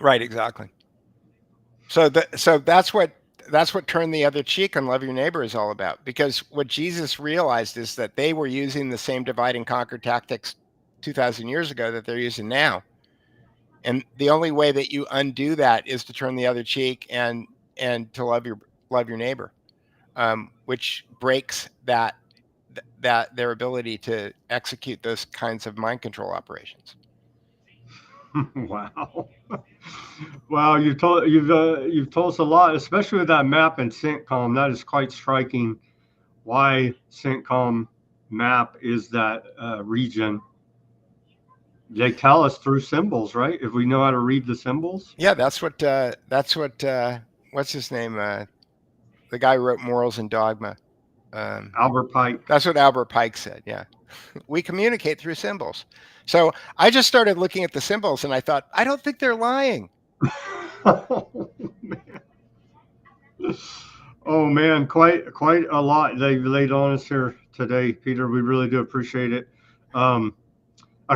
Right, exactly. So that's what turn the other cheek and love your neighbor is all about, because what Jesus realized is that they were using the same divide and conquer tactics 2,000 years ago that they're using now. And the only way that you undo that is to turn the other cheek and to love your neighbor, which breaks that their ability to execute those kinds of mind control operations. Wow. Wow, you've told us a lot, especially with that map in CENTCOM. That is quite striking. Why CENTCOM map is that region? They tell us through symbols, right? If we know how to read the symbols. Yeah, that's what what's his name? The guy who wrote Morals and Dogma. Albert Pike. That's what Albert Pike said. Yeah, we communicate through symbols. So I just started looking at the symbols, and I thought, I don't think they're lying. Oh man, quite a lot they've laid on us here today, Peter. We really do appreciate it. A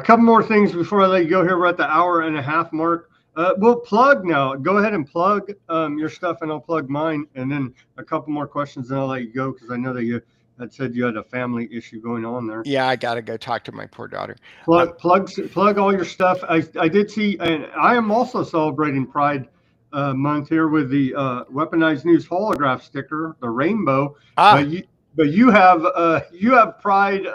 couple more things before I let you go here. We're at the hour and a half mark. We'll plug now. Go ahead and plug your stuff, and I'll plug mine. And then a couple more questions, and I'll let you go, because I know that you had said you had a family issue going on there. Yeah, I got to go talk to my poor daughter. Plug all your stuff. I did see, and I am also celebrating Pride Month here with the Weaponized News holograph sticker, the rainbow. But you have Pride.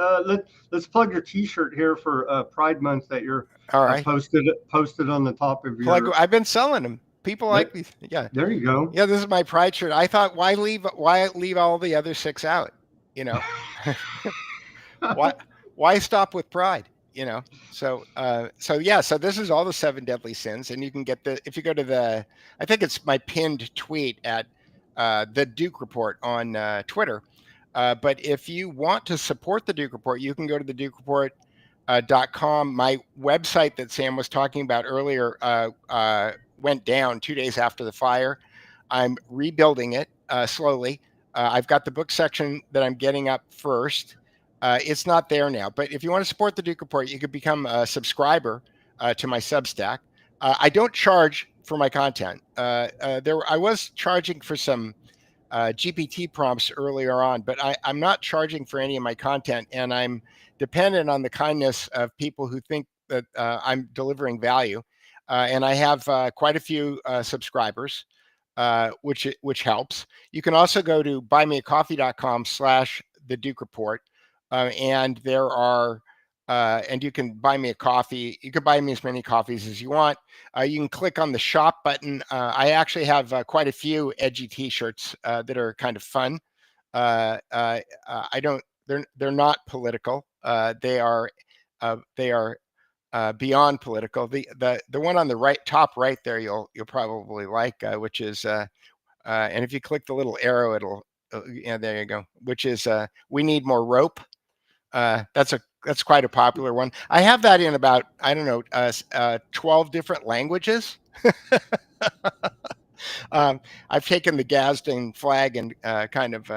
Let's plug your T-shirt here for Pride Month that you're all right. Posted on the top of your. I've been selling them. People like these. Yeah. There you go. Yeah, this is my Pride shirt. I thought, why leave all the other 6 out? Why stop with Pride? So this is all the 7 deadly sins, and you can get if you go to I think it's my pinned tweet at the Duke Report on Twitter. But if you want to support the Duke Report, you can go to the DukeReport.com. My website that Sam was talking about earlier went down 2 days after the fire. I'm rebuilding it slowly. I've got the book section that I'm getting up first. It's not there now, but if you want to support the Duke Report, you could become a subscriber to my Substack. I don't charge for my content. I was charging for some GPT prompts earlier on, but I'm not charging for any of my content, and I'm dependent on the kindness of people who think that I'm delivering value. And I have quite a few subscribers, which helps. You can also go to buymeacoffee.com/the Duke Report, and there are and you can buy me a coffee. You can buy me as many coffees as you want. You can click on the shop button. I actually have quite a few edgy T-shirts that are kind of fun. I don't. They're not political. They are beyond political. The one on the top right there you'll probably like, which is and if you click the little arrow, it'll yeah, there you go. Which is we need more rope. That's quite a popular one. I have that in about, I don't know, 12 different languages. I've taken the Gadsden flag and kind of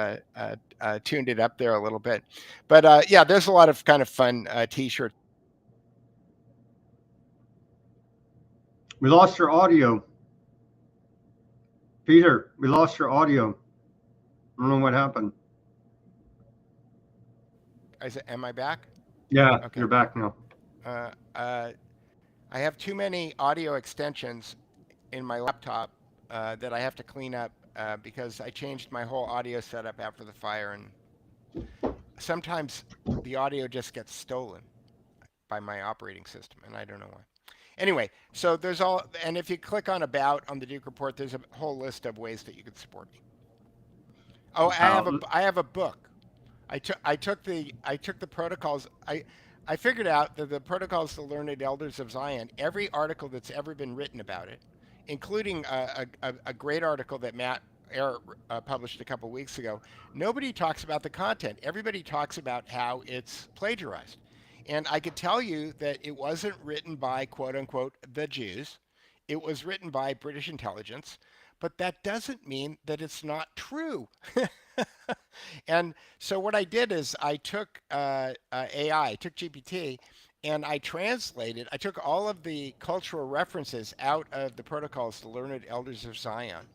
tuned it up there a little bit. But yeah, there's a lot of kind of fun T-shirts. We lost your audio. Peter, we lost your audio. I don't know what happened. Am I back? Yeah, okay. You're back now. I have too many audio extensions in my laptop that I have to clean up because I changed my whole audio setup after the fire, and sometimes the audio just gets stolen by my operating system, and I don't know why. Anyway, so there's all, and if you click on About on the Duke Report, there's a whole list of ways that you can support me. Oh, I have a book. I took the protocols. I figured out that the Protocols of the Learned Elders of Zion, every article that's ever been written about it, including a great article that Matt Air published a couple weeks ago, nobody talks about the content. Everybody talks about how it's plagiarized. And I could tell you that it wasn't written by, quote unquote, the Jews. It was written by British intelligence, but that doesn't mean that it's not true. And so what I did is I took AI, I took GPT, and I took all of the cultural references out of the Protocols to Learned Elders of Zion,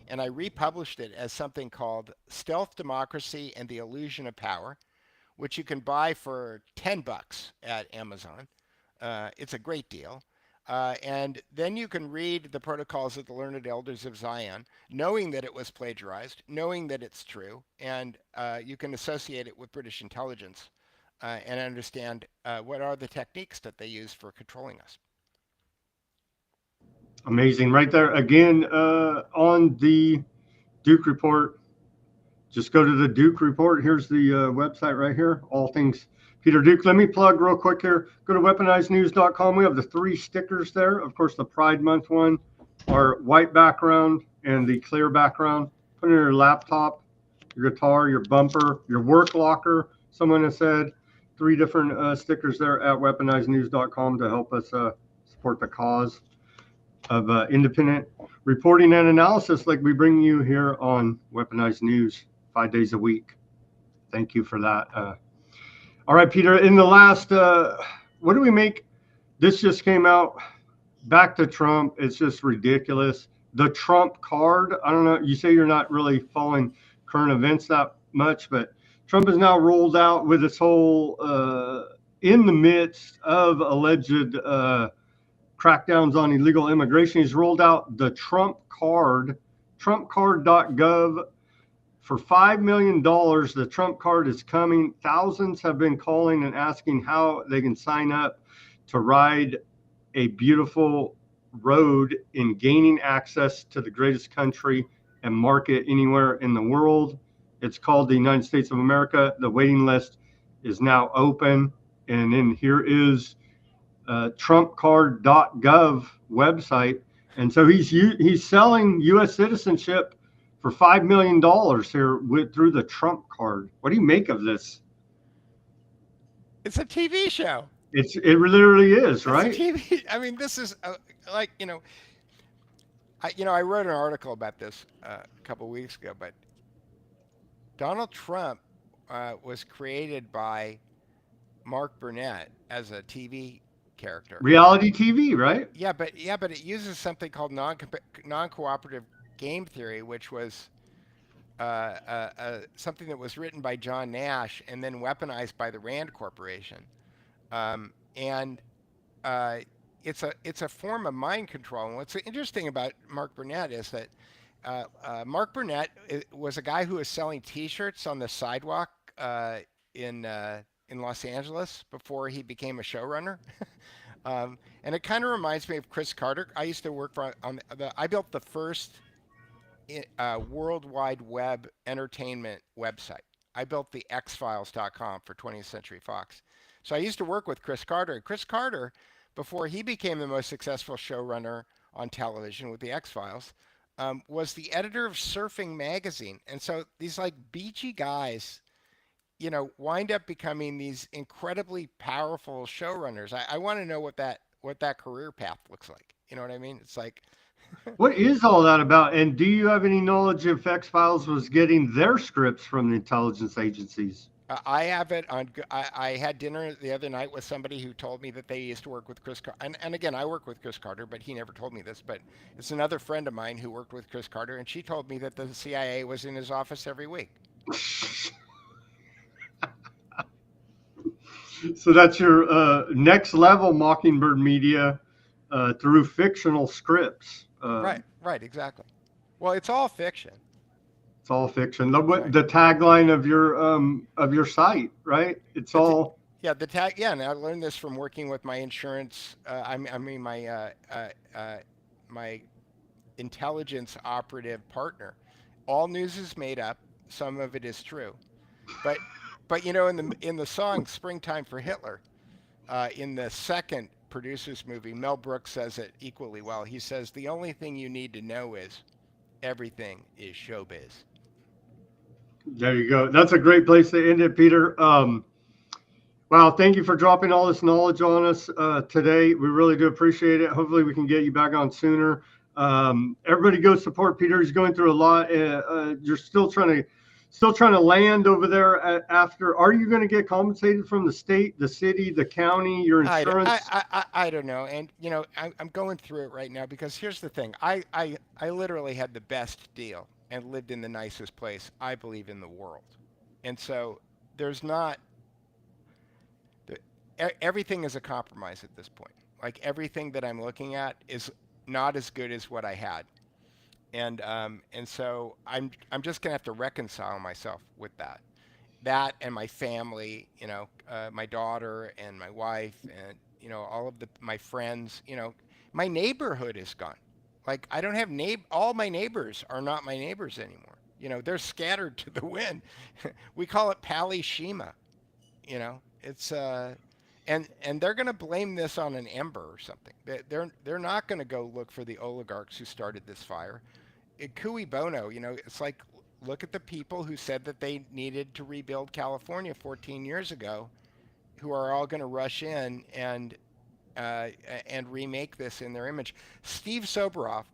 and I republished it as something called Stealth Democracy and the Illusion of Power, which you can buy for $10 at Amazon. It's a great deal. And then you can read the Protocols of the Learned Elders of Zion, knowing that it was plagiarized, knowing that it's true, and you can associate it with British intelligence and understand what are the techniques that they use for controlling us. Amazing. Right there again on the Duke Report. Just go to the Duke Report. Here's the website right here. All things Peter Duke. Let me plug real quick here. Go to weaponizednews.com. We have the 3 stickers there. Of course, the Pride Month one, our white background and the clear background. Put it in your laptop, your guitar, your bumper, your work locker. Someone has said 3 different stickers there at weaponizednews.com to help us support the cause of independent reporting and analysis like we bring you here on Weaponized News 5 days a week. Thank you for that. All right, Peter, in the last, what do we make? This just came out, back to Trump. It's just ridiculous. The Trump card, I don't know, you say you're not really following current events that much, but Trump is now rolled out with this whole, in the midst of alleged crackdowns on illegal immigration. He's rolled out the Trump card, trumpcard.gov. For $5 million, the Trump card is coming. Thousands have been calling and asking how they can sign up to ride a beautiful road in gaining access to the greatest country and market anywhere in the world. It's called the United States of America. The waiting list is now open. And then here is trumpcard.gov website. And so he's selling U.S. citizenship for $5 million here through the Trump card. What do you make of this? It's a TV show. It literally is, right? It's a TV. I mean, this is like, I wrote an article about this a couple of weeks ago, but Donald Trump was created by Mark Burnett as a TV character. Reality TV, right? Yeah, but it uses something called non-cooperative game theory, which was something that was written by John Nash and then weaponized by the Rand Corporation. And it's a form of mind control. And what's interesting about Mark Burnett is that Mark Burnett was a guy who was selling T-shirts on the sidewalk in Los Angeles before he became a showrunner. And it kind of reminds me of Chris Carter. I used to work I built the first World Wide Web entertainment website. I built the xfiles.com for 20th Century Fox. So I used to work with Chris Carter. Chris Carter, before he became the most successful showrunner on television with the X-Files, was the editor of Surfing Magazine. And so these like beachy guys, you know, wind up becoming these incredibly powerful showrunners. I want to know what that career path looks like. You know what I mean? It's like, what is all that about? And do you have any knowledge if X-Files was getting their scripts from the intelligence agencies? I have it on. I had dinner the other night with somebody who told me that they used to work with Chris Carter. And again, I work with Chris Carter, but he never told me this. But it's another friend of mine who worked with Chris Carter, and she told me that the CIA was in his office every week. So that's your next level Mockingbird media through fictional scripts. Right, exactly. Well, it's all fiction. It's all fiction. The tagline of your site, right? It's all. Yeah, the tag. Yeah, and I learned this from working with my insurance. My intelligence operative partner. All news is made up. Some of it is true, but you know, in the song "Springtime for Hitler," in the second Producers movie, Mel Brooks says it equally well. He says the only thing you need to know is everything is showbiz. There you go. That's a great place to end it, Peter. Wow, thank you for dropping all this knowledge on us today. We really do appreciate it. Hopefully we can get you back on sooner. Everybody go support Peter. He's going through a lot. You're still trying to land over there after. Are you going to get compensated from the state, the city, the county, your insurance? I don't know. And, you know, I'm going through it right now because here's the thing. I literally had the best deal and lived in the nicest place, I believe, in the world. And so there's not, everything is a compromise at this point. Like everything that I'm looking at is not as good as what I had. And so I'm just gonna have to reconcile myself with that and my family, you know, my daughter and my wife and, you know, all of my friends, you know, my neighborhood is gone. Like I don't have all my neighbors are not my neighbors anymore. You know, they're scattered to the wind. We call it Pali Shima. You know, it's and they're going to blame this on an ember or something. They're not going to go look for the oligarchs who started this fire. Cui bono, you know, it's like look at the people who said that they needed to rebuild California 14 years ago, who are all going to rush in and remake this in their image. Steve Soboroff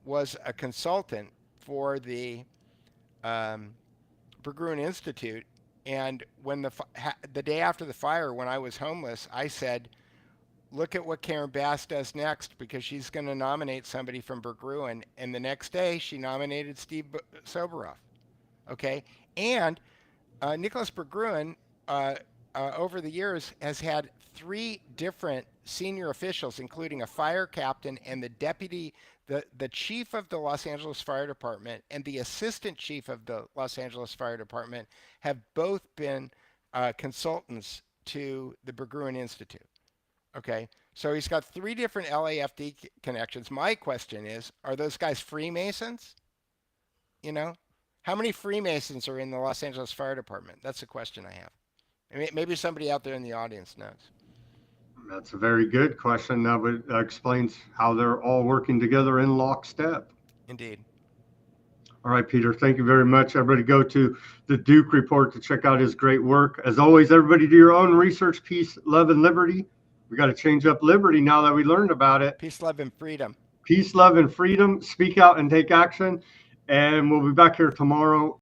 was a consultant for the Berggruen Institute, and when the day after the fire, when I was homeless, I said, "Look at what Karen Bass does next, because she's going to nominate somebody from Berggruen." And the next day, she nominated Steve Soboroff. Okay, and Nicholas Berggruen, over the years, has had 3 different senior officials, including a fire captain and the chief of the Los Angeles Fire Department and the assistant chief of the Los Angeles Fire Department, have both been consultants to the Berggruen Institute. Okay, so he's got 3 different LAFD connections. My question is, are those guys Freemasons? You know, how many Freemasons are in the Los Angeles Fire Department? That's a question I have. Maybe somebody out there in the audience knows. That's a very good question. That explains how they're all working together in lockstep. Indeed. All right, Peter, thank you very much. Everybody go to the Duke Report to check out his great work. As always, everybody do your own research. Peace, love, and liberty. We got to change up liberty now that we learned about it. Peace, love, and freedom. Peace, love, and freedom. Speak out and take action. And we'll be back here tomorrow